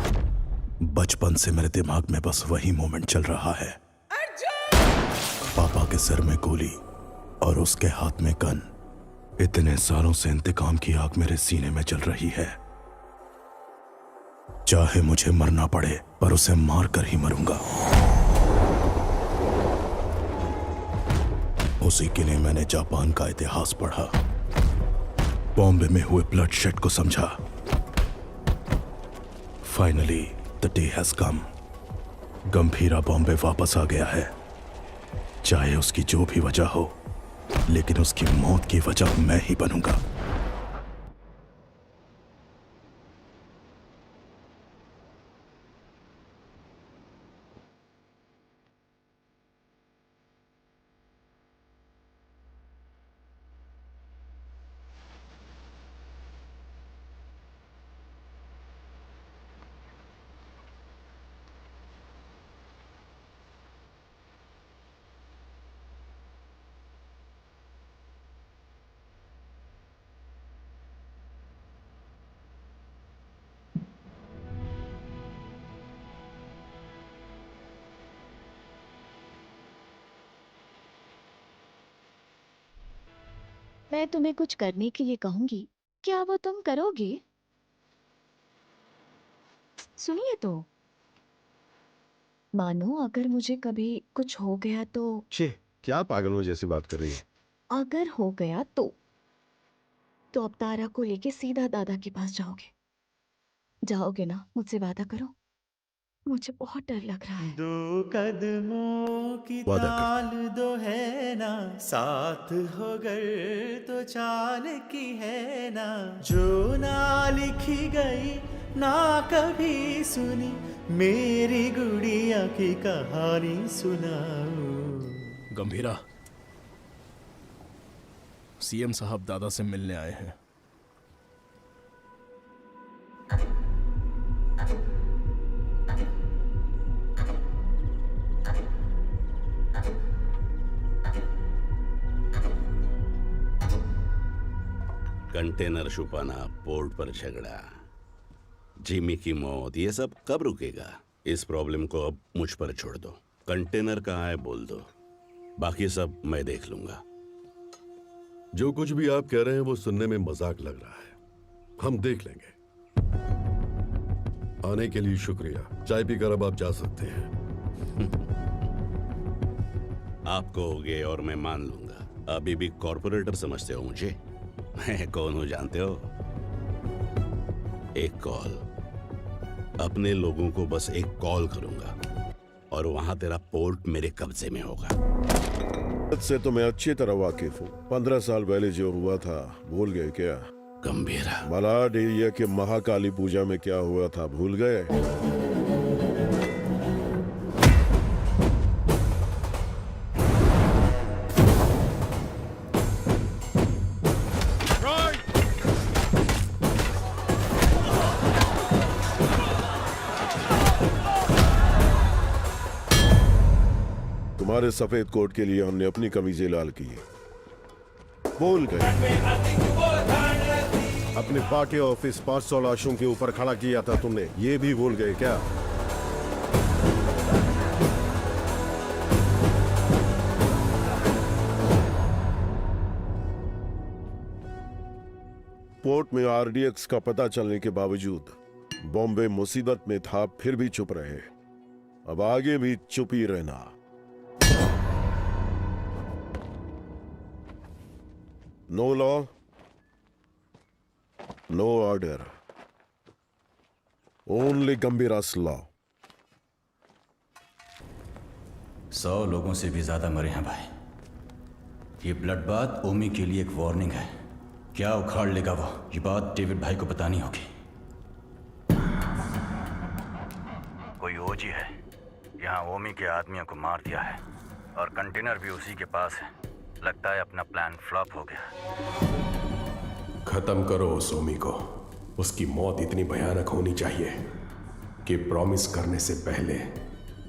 बचपन से मेरे दिमाग में बस वही मोमेंट चल रहा है। पापा के सिर में गोली और उसके हाथ में गन। इतने सालों से इंतकाम की आग मेरे सीने में जल रही है। चाहे मुझे मरना पड़े, पर उसे मार कर ही मरूंगा। उसी के लिए मैंने जापान का इतिहास पढ़ा, बॉम्बे में हुए ब्लडशेड को समझा। Finally the day has come. Gambhira Bombay वापस आ गया है। चाहे उसकी जो भी वजह हो, लेकिन उसकी मौत की वजह मैं ही बनूंगा। मैं तुम्हें कुछ करने के लिए कहूंगी, क्या वो तुम करोगे? सुनिए तो, मानो अगर मुझे कभी कुछ हो गया तो। छे, क्या पागलों जैसी बात कर रही है? अगर हो गया तो अब तारा को लेके सीधा दादा के पास जाओगे? जाओगे ना? मुझसे वादा करो। मुझे बहुत डर लग रहा है। 2 कदमों की ताल दो है ना, साथ हो गर तो चाल की है ना, जो ना लिखी गई ना कभी सुनी, मेरी गुड़िया की कहानी सुनाओ। गंभीरा, सीएम साहब दादा से मिलने आए हैं। कंटेनर छुपाना, पोर्ट पर झगड़ा, जिमी की मौत, ये सब कब रुकेगा? इस प्रॉब्लम को अब मुझ पर छोड़ दो। कंटेनर कहाँ है बोल दो, बाकी सब मैं देख लूंगा। जो कुछ भी आप कह रहे हैं वो सुनने में मजाक लग रहा है, हम देख लेंगे। आने के लिए शुक्रिया। चाय पीकर अब आप जा सकते हैं। आप कहोगे और मैं मान लूंगा। अभी भी कॉर्पोरेटर समझते हो मुझे? मैं कौन हूं जानते हो? एक कॉल, अपने लोगों को बस एक कॉल करूंगा और वहां तेरा पोर्ट मेरे कब्जे में होगा। से तो मैं अच्छी तरह वाकिफ हूँ। 15 साल पहले जो हुआ था भूल गए क्या? गंभीरा। मलाड एरिया के महाकाली पूजा में क्या हुआ था भूल गए? तुम्हारे सफेद कोट के लिए हमने अपनी कमीजें लाल की। भूल गए? अपने पार्टी ऑफिस 500 लाशों के ऊपर खड़ा किया था तुमने, ये भी भूल गए क्या? पोर्ट में आरडीएक्स का पता चलने के बावजूद बॉम्बे मुसीबत में था, फिर भी चुप रहे। अब आगे भी चुप ही रहना। No law, no order. Only Gambhira's law. 100 लोगों से भी ज्यादा मरे हैं भाई। ये ब्लड बाथ ओमी के लिए एक वार्निंग है। क्या उखाड़ लेगा वो, ये बात डेविड भाई को बतानी होगी। कोई ओजी है, यहाँ ओमी के आदमियों को मार दिया है और कंटेनर भी उसी के पास है। लगता है अपना प्लान फ्लॉप हो गया। खत्म करो उस ओमी को। उसकी मौत इतनी भयानक होनी चाहिए कि प्रॉमिस करने से पहले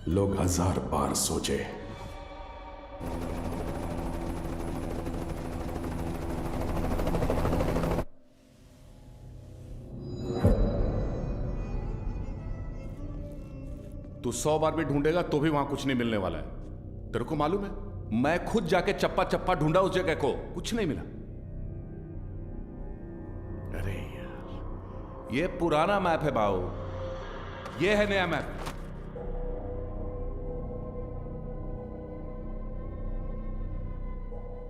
लोग 1000 बार सोचे। तू 100 बार भी ढूंढेगा तो भी वहां कुछ नहीं मिलने वाला है। तेरे को मालूम है, मैं खुद जाके चप्पा चप्पा ढूंढा उस जगह को, कुछ नहीं मिला। अरे यार, ये पुराना मैप है बाऊ, ये है नया मैप।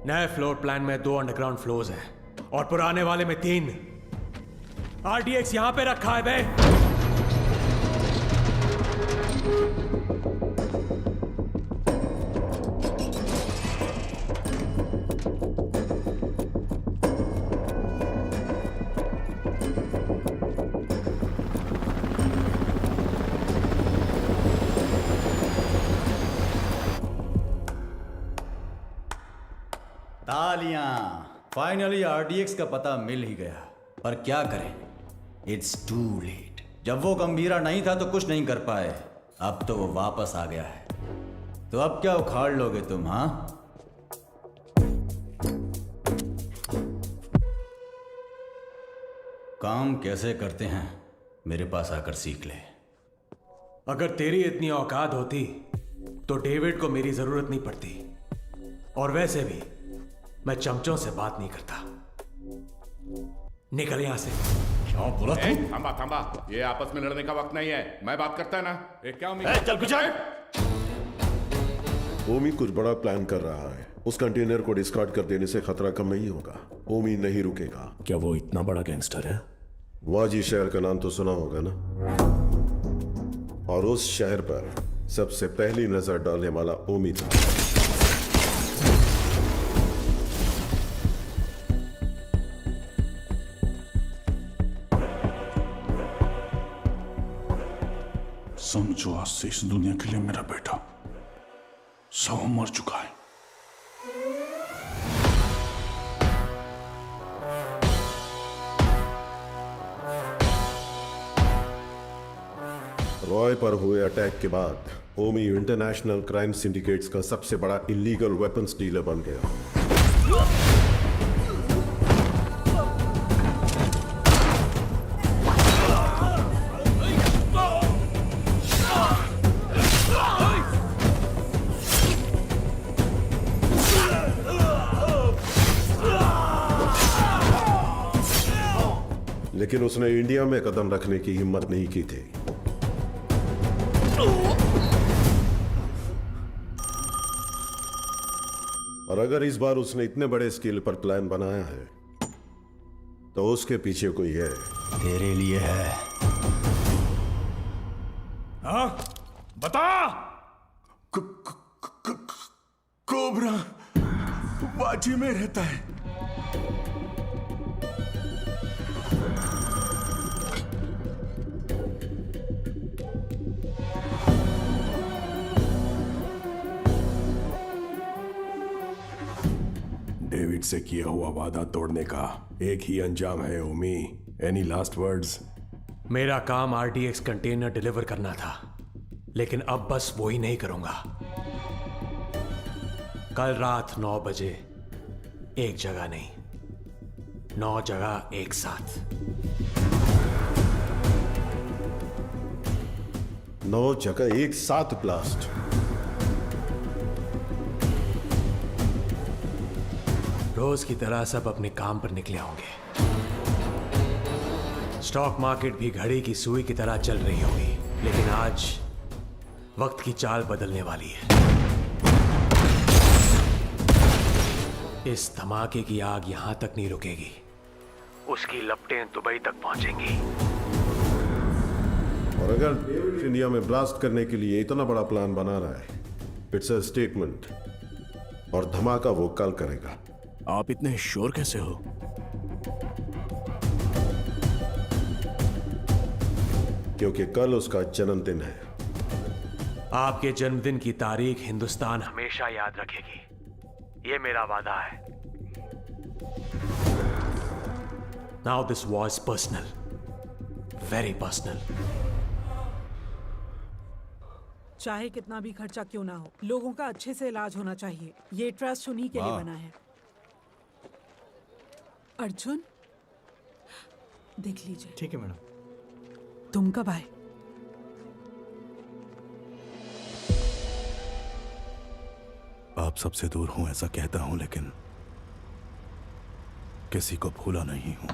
नए फ्लोर प्लान में 2 अंडरग्राउंड फ्लोर्स हैं और पुराने वाले में 3। आरडीएक्स यहां पे रखा है बे। तालियां, फाइनली आरडीएक्स का पता मिल ही गया। पर क्या करें, इट्स टू लेट। जब वो गंभीरा नहीं था तो कुछ नहीं कर पाए, अब तो वो वापस आ गया है। तो अब क्या उखाड़ लोगे तुम? हाँ, काम कैसे करते हैं मेरे पास आकर सीख ले। अगर तेरी इतनी औकात होती तो डेविड को मेरी जरूरत नहीं पड़ती। और वैसे भी मैं चमचों से बात नहीं करता। निकल यहां से। क्या बोला तू? थांबा थांबा, ये आपस में लड़ने का वक्त नहीं है। मैं बात करता है ना। क्या उम्मीद? चल कुछ। ओमी कुछ बड़ा प्लान कर रहा है। उस कंटेनर को डिस्कार्ड कर देने से खतरा कम नहीं होगा। ओमी नहीं रुकेगा। क्या वो इतना बड़ा गैंगस्टर है? वाजी शहर का नाम तो सुना होगा ना? और उस शहर पर सबसे पहली नजर डालने वाला ओमी था। समझो आज से इस दुनिया के लिए मेरा बेटा 100 मर चुका है। रॉय पर हुए अटैक के बाद ओमी इंटरनेशनल क्राइम सिंडिकेट्स का सबसे बड़ा इलीगल वेपन्स डीलर बन गया। लेकिन उसने इंडिया में कदम रखने की हिम्मत नहीं की थी। और अगर इस बार उसने इतने बड़े स्केल पर प्लान बनाया है तो उसके पीछे कोई है। तेरे लिए है। हाँ? बता। कोबरा बाजी में रहता है। डेविड से किया हुआ वादा तोड़ने का एक ही अंजाम है ओमी। Any last words? मेरा काम आरडीएक्स कंटेनर डिलीवर करना था, लेकिन अब बस वो ही नहीं करूंगा। कल रात 9 बजे एक जगह नहीं, 9 जगह एक साथ। 9 जगह एक साथ ब्लास्ट। रोज की तरह सब अपने काम पर निकले होंगे। स्टॉक मार्केट भी घड़ी की सुई की तरह चल रही होगी, लेकिन आज वक्त की चाल बदलने वाली है। इस धमाके की आग यहां तक नहीं रुकेगी, उसकी लपटें दुबई तक पहुंचेंगी। और अगर डेविड इंडिया में ब्लास्ट करने के लिए इतना बड़ा प्लान बना रहा है, इट्स अ स्टेटमेंट। और धमाका वो कल करेगा। आप इतने श्योर कैसे हो? क्योंकि कल उसका जन्मदिन है। आपके जन्मदिन की तारीख हिंदुस्तान हमेशा याद रखेगी, ये मेरा वादा है। Now this was personal, very personal. चाहे कितना भी खर्चा क्यों ना हो, लोगों का अच्छे से इलाज होना चाहिए। ये ट्रस्ट उन्हीं के लिए बना है। अर्जुन, देख लीजिए। ठीक है मैडम। तुम कब आए? आप सबसे दूर हूं ऐसा कहता हूं, लेकिन किसी को भूला नहीं हूं।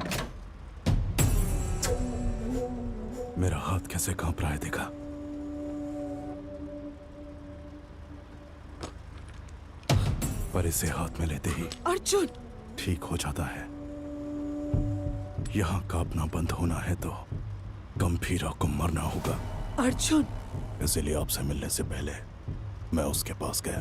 मेरा हाथ कैसे कांप रहा है देखा? पर इसे हाथ में लेते ही अर्जुन ठीक हो जाता है। यहां कांपना बंद होना है तो गंभीरा को मरना होगा। अर्जुन, इसलिए आपसे मिलने से पहले मैं उसके पास गया।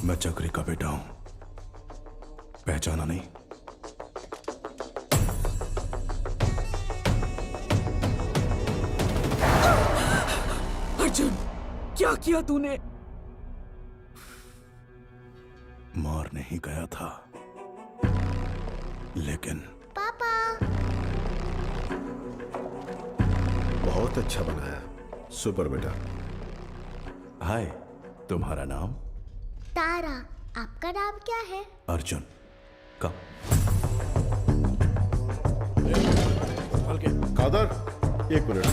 मैं चक्री का बेटा हूं, पहचाना नहीं? अर्जुन, क्या किया तूने? मार नहीं गया था, लेकिन पापा। बहुत अच्छा बनाया, सुपर बेटा। हाय, तुम्हारा नाम? तारा। आपका नाम क्या है? अर्जुन। कब? कादर, एक मिनट।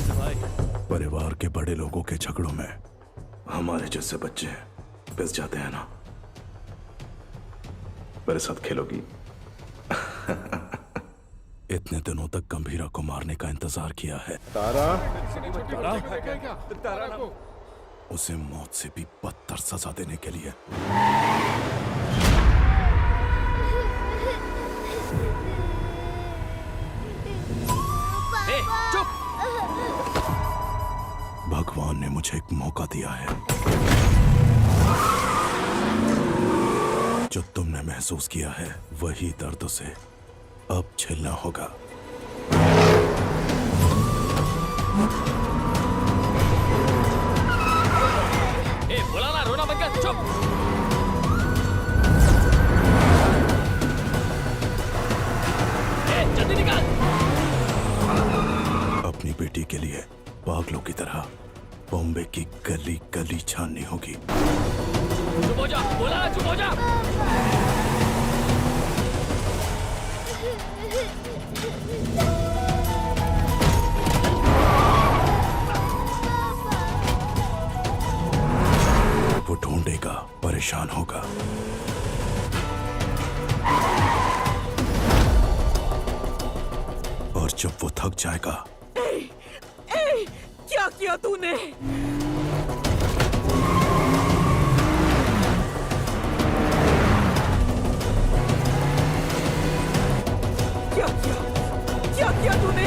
परिवार के बड़े लोगों के झगड़ों में हमारे जैसे बच्चे पिस जाते हैं ना। मेरे साथ खेलोगी? इतने दिनों तक गंभीरा को मारने का इंतजार किया है। तारा, उसे मौत से भी बदतर सजा देने के लिए। चुप। भगवान ने मुझे एक मौका दिया है। जो तुमने महसूस किया है वही दर्द उसे अब झेलना होगा। बोला ना, रोना बंद कर। चुप। जल्दी निकाल। अपनी बेटी के लिए पागलों की तरह बॉम्बे की गली गली छाननी होगी। चुप हो जा। बोला ना, चुप हो जा। जब वो थक जाएगा। क्या किया तूने? क्या किया तूने?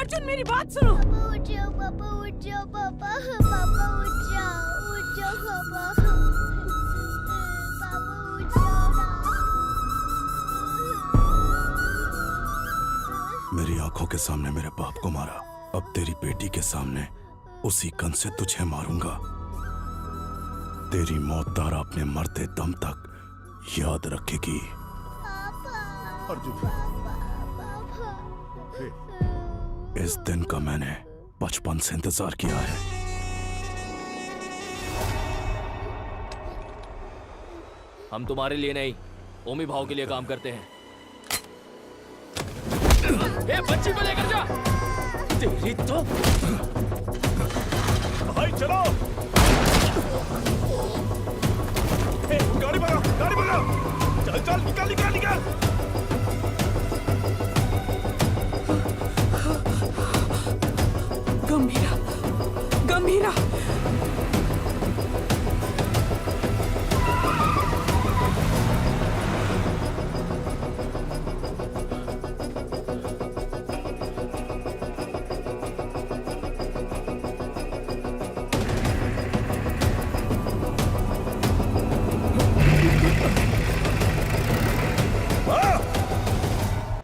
अर्जुन मेरी बात सुनो। पापा उठ जाओ, पापा उठ जाओ, पापा पापा उठ जाओ पापा। पापा उठ जाओ ना। मेरी आंखों के सामने मेरे बाप को मारा, अब तेरी बेटी के सामने उसी गन से तुझे मारूंगा। तेरी मौत तारा अपने मरते दम तक याद रखेगी। इस दिन का मैंने बचपन से इंतजार किया है। हम तुम्हारे लिए नहीं, ओमी भाव के लिए काम करते हैं। ए, बच्ची को लेकर जा। तेरी तो भाई चलो। ए, गाड़ी भगाओ, गाड़ी भगाओ। चल चल, निकल निकल निकल। गंभीरा, गंभीरा।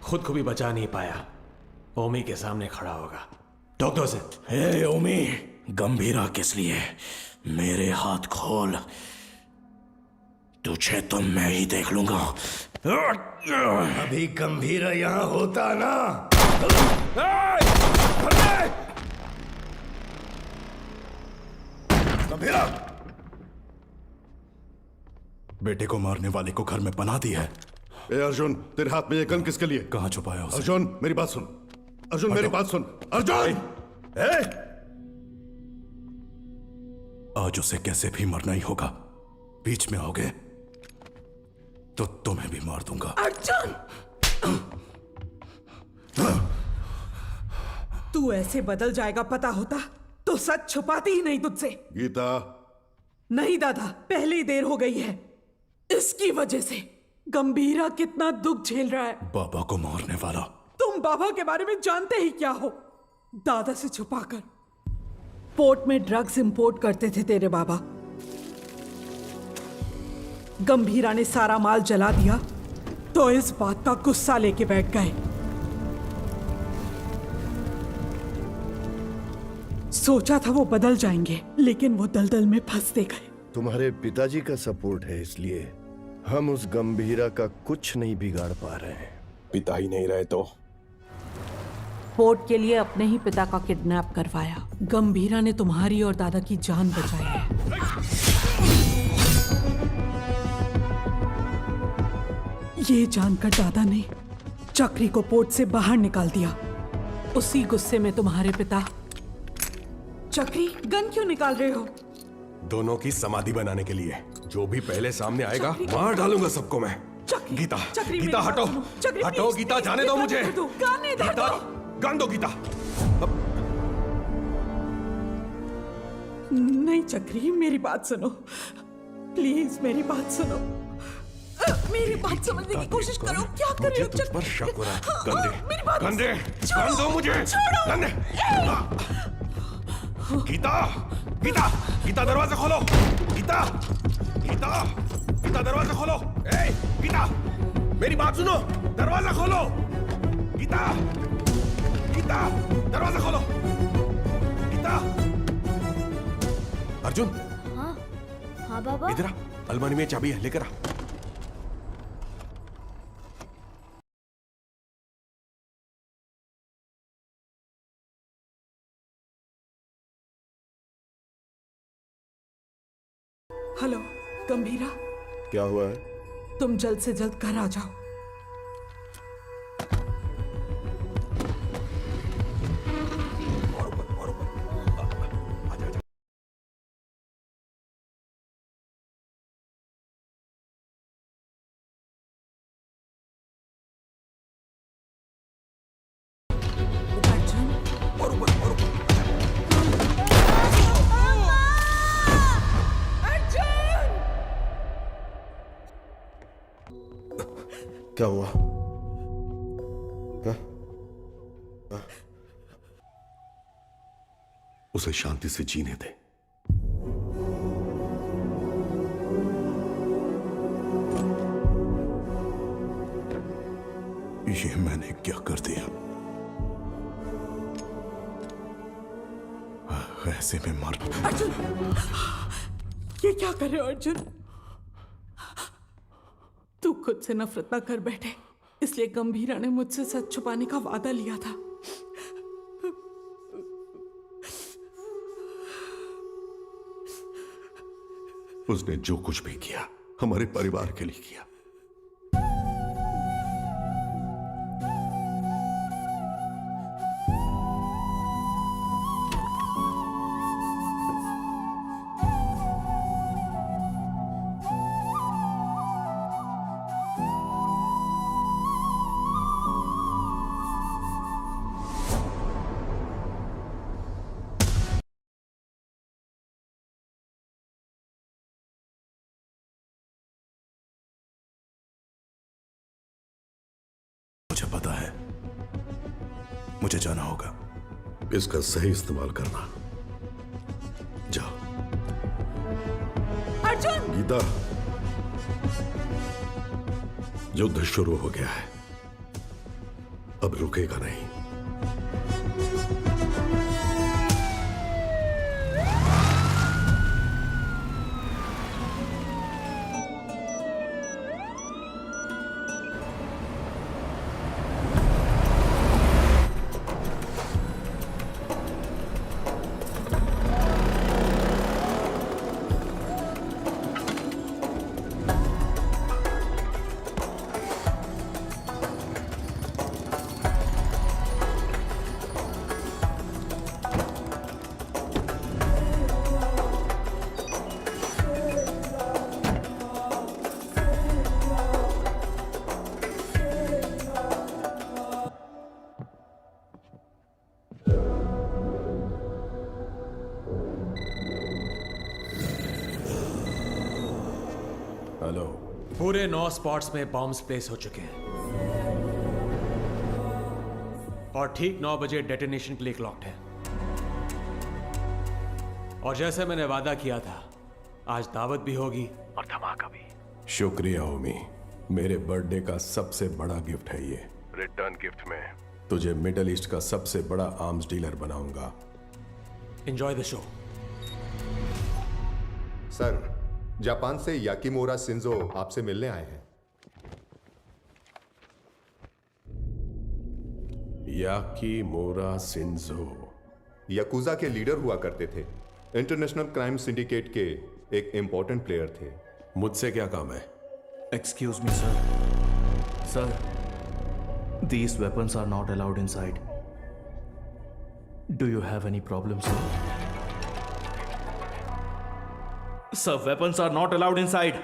खुद को भी बचा नहीं पाया, ओमी के सामने खड़ा होगा। डॉक्टर से हे ओमी, गंभीरा किस लिए? मेरे हाथ खोल, तुझे तो मैं ही देख लूंगा। अभी गंभीरा यहां होता ना। गंभीरा, बेटे को मारने वाले को घर में बना दी है। ए अर्जुन, तेरे हाथ में ये गन किसके लिए? कहां छुपाया उसे? अर्जुन मेरी बात सुन, अर्जुन मेरी बात सुन, अर्जुन। आज उसे कैसे भी मरना ही होगा। बीच में आओगे तो तुम्हें भी मार दूंगा। अर्जुन, तू ऐसे बदल जाएगा पता होता तो सच छुपाती ही नहीं तुझसे। गीता। नहीं दादा, पहले ही देर हो गई है। इसकी वजह से गंभीरा कितना दुख झेल रहा है। बाबा को मारने वाला। तुम बाबा के बारे में जानते ही क्या हो? दादा से छुपाकर पोर्ट में ड्रग्स इंपोर्ट करते थे तेरे बाबा। गंभीरा ने सारा माल जला दिया तो इस बात का गुस्सा लेके बैठ गए। सोचा था वो बदल जाएंगे, लेकिन वो दलदल में फंसते गए। तुम्हारे पिताजी का सपोर्ट है, इसलिए हम उस गंभीरा का कुछ नहीं बिगाड़ पा रहे हैं। पिता ही नहीं रहे तो? पोर्ट के लिए अपने ही पिता का किडनैप करवाया। गंभीरा ने तुम्हारी और दादा की जान बचाई है। ये जानकर दादा ने चक्री को पोर्ट से बाहर निकाल दिया। उसी गुस्से में तुम्हारे पिता। चक्री, गन क्यों निकाल रहे हो? दोनों की समाधि बनाने के लिए। जो भी पहले सामने आएगा मार डालूंगा सबको मैं। गीता, गीता हटो, हटो गीता, जाने दो मुझे। गीता, गन दो गीता। नहीं चक्री, मेरी बात सुनो प्लीज, मेरी बात सुनो। मेरी बात समझने की कोशिश करो। क्या कर रहे हो? तुझ पर शक हो रहा है। मेरी बात गंदे, गन दो मुझे। गंदे। गीता, गीता, गीता दरवाजा खोलो। गीता, गीता, गीता दरवाजा खोलो। ए, गीता, मेरी बात सुनो, दरवाजा खोलो। गीता, गीता, दरवाजा खोलो। गीता। अर्जुन। हाँ, हाँ बाबा। इधर आ, अलमारी में चाबी है, लेकर आ। हेलो गंभीरा, क्या हुआ है? तुम जल्द से जल्द घर आ जाओ। क्या हुआ? उसे शांति से जीने दे। ये मैंने क्या कर दिया? ऐसे में मर। अर्जुन, ये क्या कर रहे हो अर्जुन? तू खुद से नफरत ना कर बैठे, इसलिए गंभीरा ने मुझसे सच छुपाने का वादा लिया था। उसने जो कुछ भी किया हमारे परिवार के लिए किया। मुझे पता है, मुझे जाना होगा। इसका सही इस्तेमाल करना। जाओ। अर्जुन! गीता, युद्ध शुरू हो गया है, अब रुकेगा नहीं। हेलो। पूरे 9 स्पॉट्स में बॉम्ब्स प्लेस हो चुके हैं और ठीक 9 बजे डेटोनेशन के लिए क्लॉक्ड है। और जैसे मैंने वादा किया था, आज दावत भी होगी और धमाका भी। शुक्रिया ओमी, मेरे बर्थडे का सबसे बड़ा गिफ्ट है ये। रिटर्न गिफ्ट में तुझे मिडल ईस्ट का सबसे बड़ा आर्म्स डीलर बनाऊंगा। Enjoy the show. Sir, Japan से याकीमोरा शिंजो आपसे मिलने आए हैं। याकीमोरा शिंजो याकुजा के लीडर हुआ करते थे। इंटरनेशनल क्राइम सिंडिकेट के एक इंपॉर्टेंट प्लेयर थे। मुझसे क्या काम है? Excuse me, sir. Sir, these weapons are not allowed inside. Do you have any problem, sir? Sir, weapons are not allowed inside.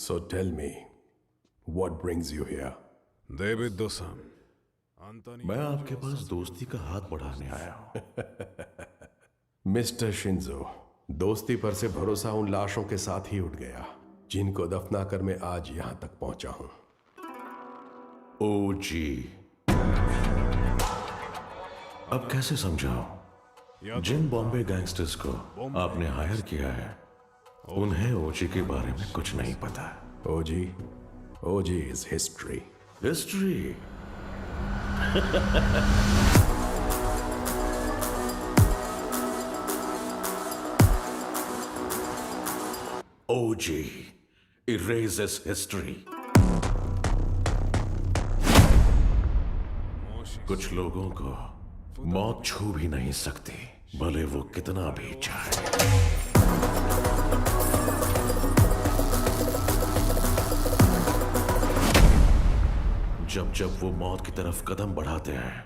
So tell me, what brings you here? David दोसम, मैं आपके पास दोस्ती का हाथ बढ़ाने आया हूं। मिस्टर शिंजो, दोस्ती पर से भरोसा उन लाशों के साथ ही उठ गया जिनको दफना कर मैं आज यहां तक पहुंचा हूं। ओजी, अब कैसे समझाऊं? जिन बॉम्बे गैंगस्टर्स को आपने हायर किया है उन्हें ओजी के बारे में कुछ नहीं पता। OG is history. History? OG erases history. कुछ लोगों को मौत छू भी नहीं सकती, भले वो कितना भी चाहे। जब जब वो मौत की तरफ कदम बढ़ाते हैं,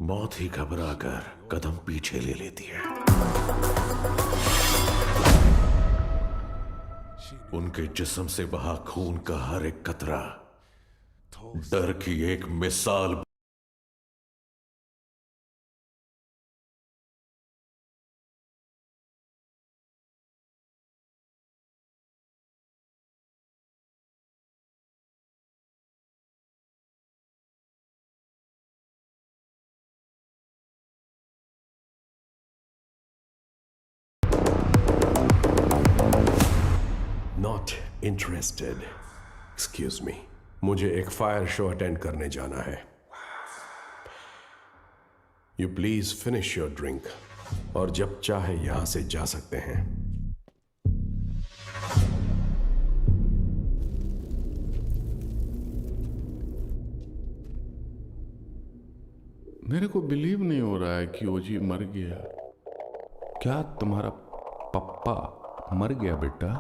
मौत ही घबरा कर कदम पीछे ले लेती है। उनके जिस्म से बहा खून का हर एक कतरा डर की एक मिसाल। Not interested. एक्सक्यूज मी, मुझे एक फायर शो अटेंड करने जाना है। You please finish your drink और जब चाहे यहां से जा सकते हैं। मेरे को बिलीव नहीं हो रहा है कि ओजी मर गया। क्या तुम्हारा पप्पा मर गया बेटा?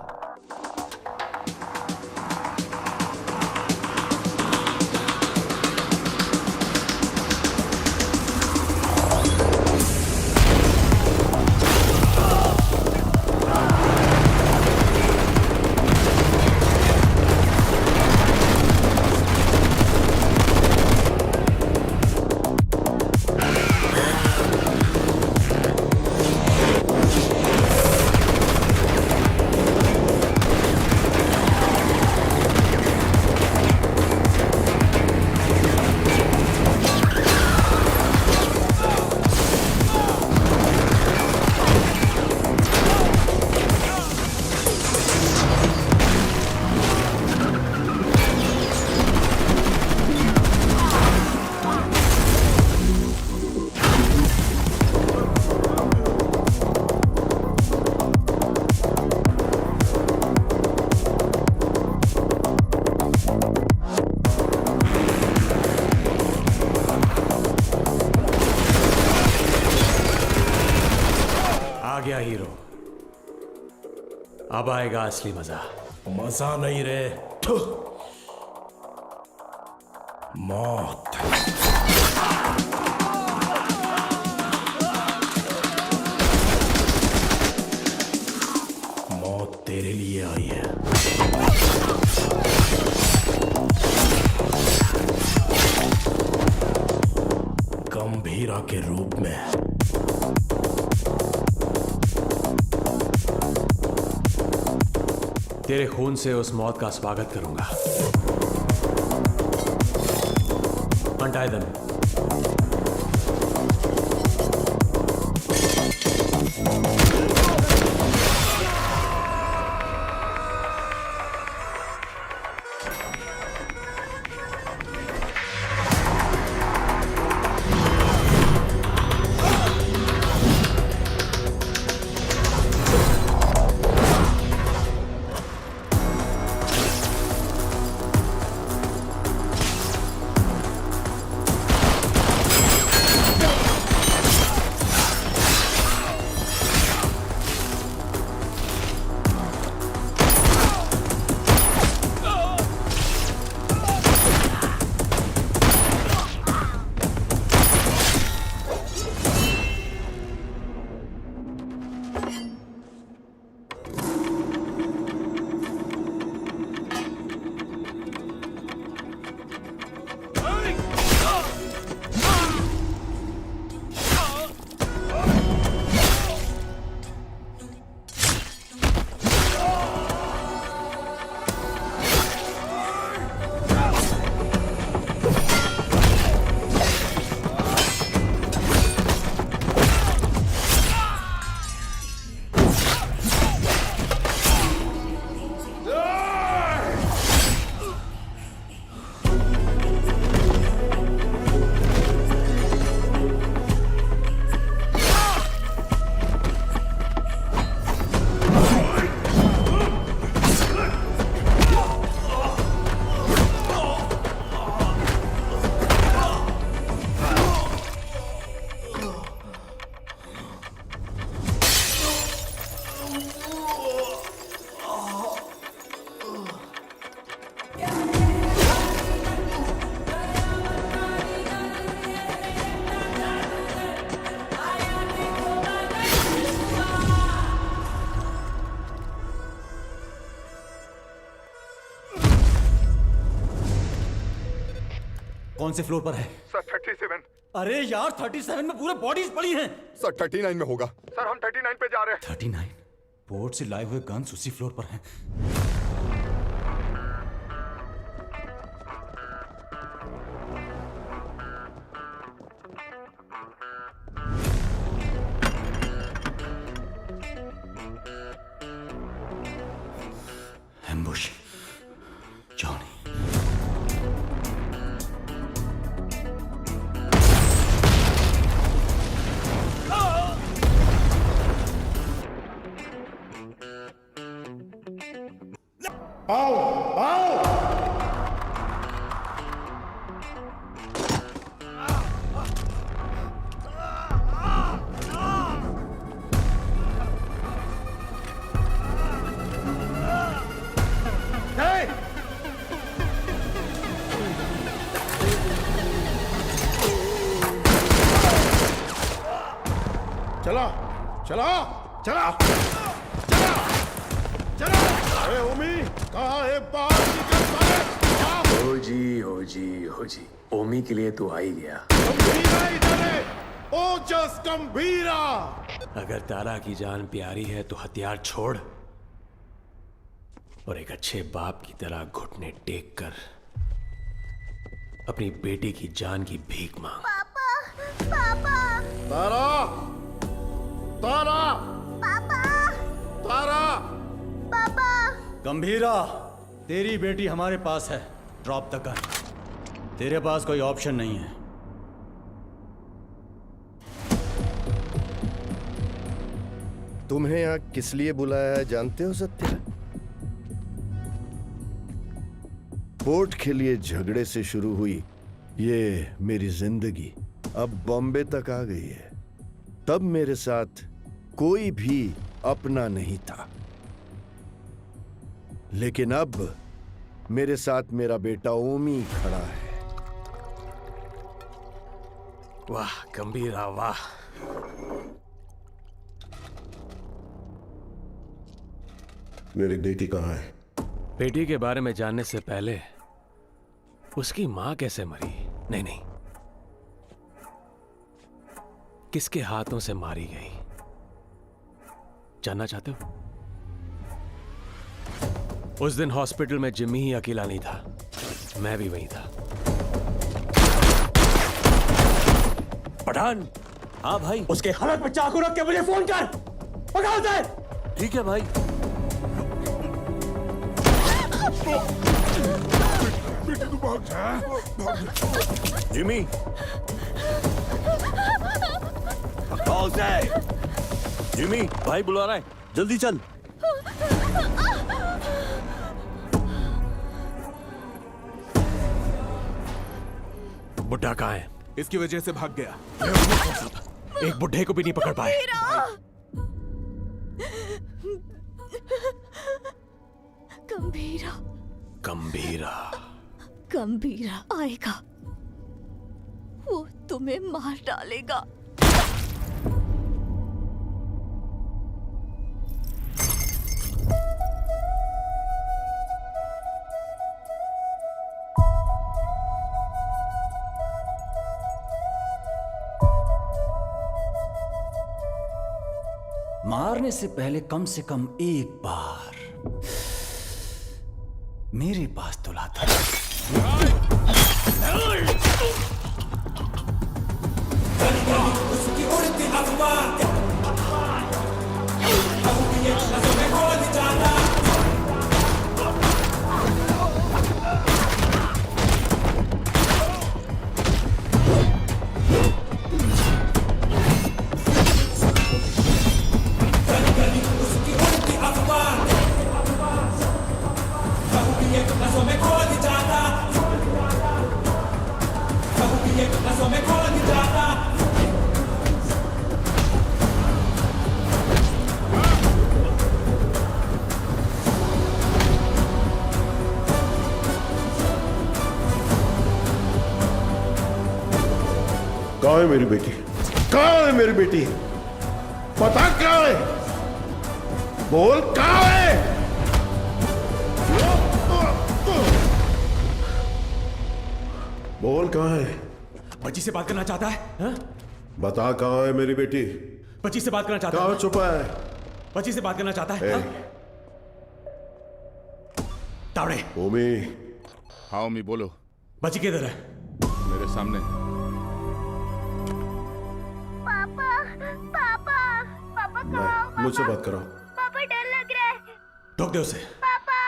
आ गया हीरो, अब आएगा असली मजा। मजा नहीं रे, मौत। मौत तेरे लिए आई है। गंभीरा के रूप में। तेरे खून से उस मौत का स्वागत करूंगा। Untie them. कौन से फ्लोर पर है? सर 37। अरे यार 37 में पूरे बॉडीज पड़ी हैं। सर 39 में होगा। सर हम 39 पे जा रहे हैं। 39? पोर्ट से लाए हुए गन्स उसी फ्लोर पर हैं। Ambush, Johnny. आओ आओ चला चला चला चला चला। अरे ओमी कहाँ है? बाहर निकल साले। हो जी ओमी के लिए तो आ ही गया। गंभीरा इधर है। ओजस गंभीरा। अगर तारा की जान प्यारी है तो हथियार छोड़ और एक अच्छे बाप की तरह घुटने टेक कर अपनी बेटी की जान की भीख मांग। पापा। तारा तारा पापा। तारा। पापा। गंभीरा, तेरी बेटी हमारे पास है। Drop the gun. तेरे पास कोई ऑप्शन नहीं है। तुम्हें यहाँ किस लिए बुलाया है जानते हो सत्या? पोर्ट के लिए झगड़े से शुरू हुई ये मेरी जिंदगी अब बॉम्बे तक आ गई है। तब मेरे साथ कोई भी अपना नहीं था, लेकिन अब मेरे साथ मेरा बेटा ओमी खड़ा है। वाह गंभीरा वाह। मेरी बेटी कहाँ है? बेटी के बारे में जानने से पहले उसकी मां कैसे मरी? नहीं, किसके हाथों से मारी गई जानना चाहते हो? उस दिन हॉस्पिटल में जिम्मी ही अकेला नहीं था, मैं भी वहीं था। पठान। हाँ भाई। उसके हालत में चाकू रख के मुझे फोन कर। पकड़ दे। ठीक है भाई। जिमी जिमी भाई बुला रहा है, जल्दी चल। बुड्ढा कहाँ है? इसकी वजह से भाग गया। एक बुड्ढे को भी नहीं पकड़ पाए। गंभीरा। गंभीरा। गंभीरा आएगा, वो तुम्हें मार डालेगा। मारने से पहले कम से कम एक बार मेरे पास तो लाता। कहाँ है मेरी बेटी? कहाँ है मेरी बेटी? पता कहाँ है? बोल कहाँ है? बोल कहाँ है? बच्ची से बात करना चाहता है हा? बता कहाँ है मेरी बेटी? बच्ची से बात करना चाहता कहाँ है। छुपा है? बच्ची से बात करना चाहता है हा? तावड़े। ओमी। हाँ ओमी बोलो। बच्ची किधर है? मेरे सामने। पापा पापा पापा कहाँ हो? मुझसे बात कराओ। पापा डर लग रहा है। ठोक दे उसे। पापा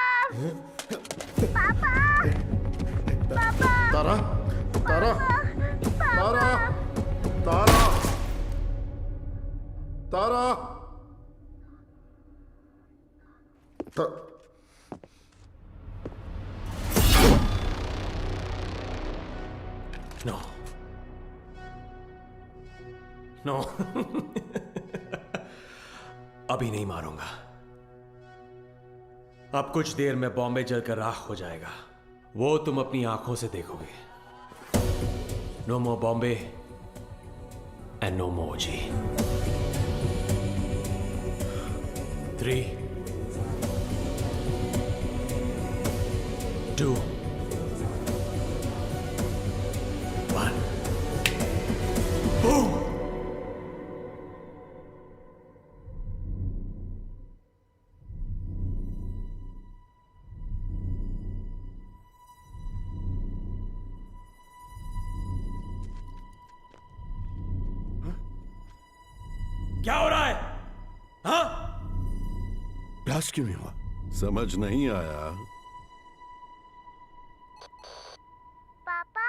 पापा पापा तारा तारा तारा तारा तारा नो नो अभी नहीं मारूंगा। अब कुछ देर में बॉम्बे जलकर राख हो जाएगा, वो तुम अपनी आंखों से देखोगे। No more Bombay and no more G. 3 2 1 boom. क्या हो रहा है? हाँ? ब्लास्ट क्यों नहीं हुआ? समझ नहीं आया। पापा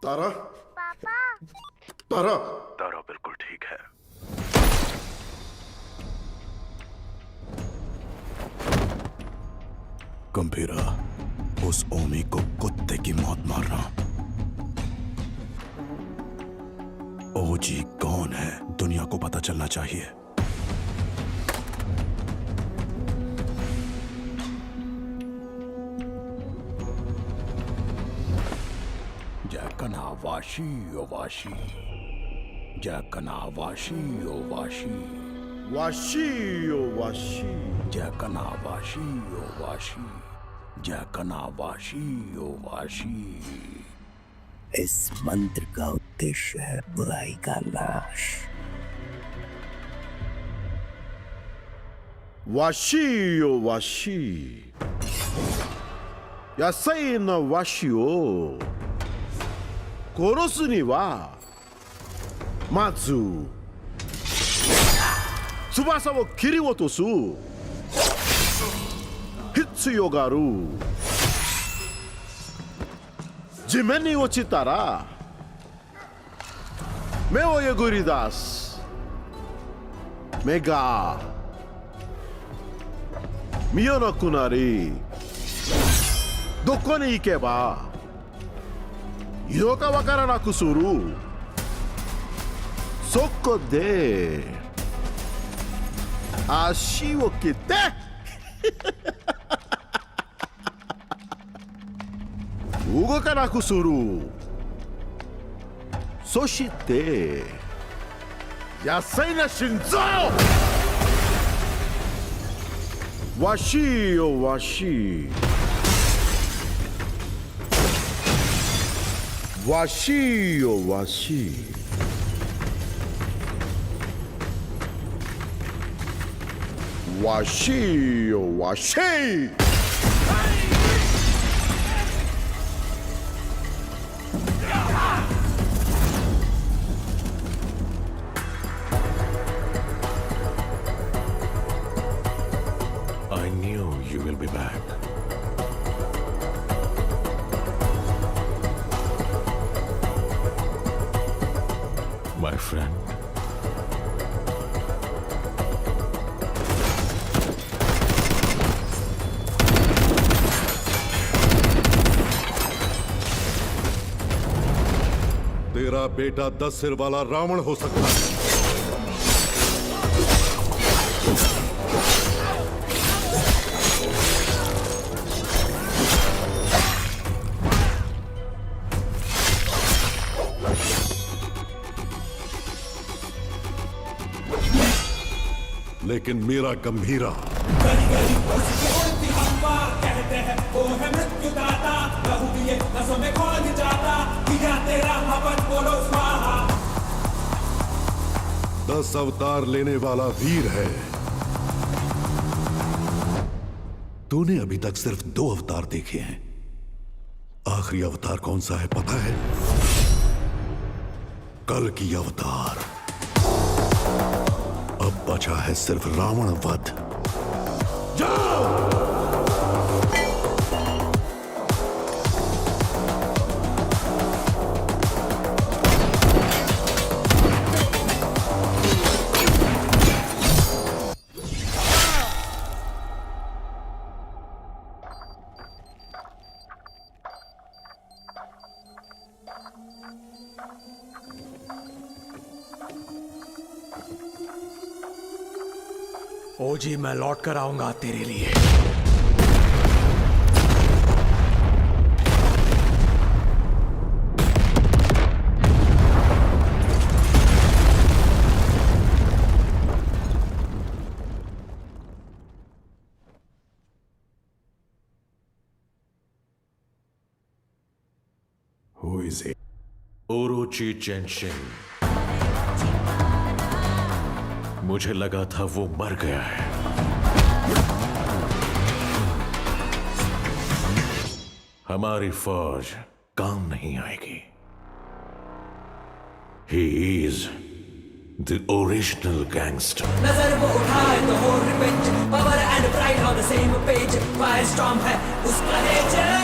तारा पापा तारा तारा बिल्कुल ठीक है। गंभीरा, उस ओमी को कुत्ते की मौत मारना। ओजी कौन है दुनिया को पता चलना चाहिए। जैकना वाशी ओ वाशी, जैकना वाशी ओ वाशी, वाशी ओ वाशी, जैकना वाशी ओ वाशी, जैकना वाशी ओ वाशी। इस मंत्र का उद्देश्य है बुराई का नाश। वाशी ओ वाशी, यासाई ना वाशी ओ कोरोसु ni wa matsu tsubasa wo kiriotosu hitsuyo ga aru. 地面に落ちたら目をえぐり出す。目が見えなくなり、どこに行けばいいのかわからなくする。そこで足を切って動かなくする。そして野菜な心臓。わしよわし、わしよわし、わしよわし。I knew you will be back. My friend. तेरा बेटा 10 सिर वाला रावण हो सकता है, लेकिन मेरा गंभीरा कहते हैं वो है मृत्यु दाता, लहू दिए नसों में घोल जाता, 10 अवतार लेने वाला वीर है। तूने अभी तक सिर्फ 2 अवतार देखे हैं। आखिरी अवतार कौन सा है पता है? कल की अवतार। अब बचा है सिर्फ रावण वध। जाओ! ओजी, मैं लौट कर आऊंगा तेरे लिए। Who is it? ओरोची चेंशिंग। मुझे लगा था वो मर गया है। हमारी फौज काम नहीं आएगी। He is the original gangster. नजर वो उठाए तो हो revenge, power and pride on the same page, fire storm है उसका नेचर।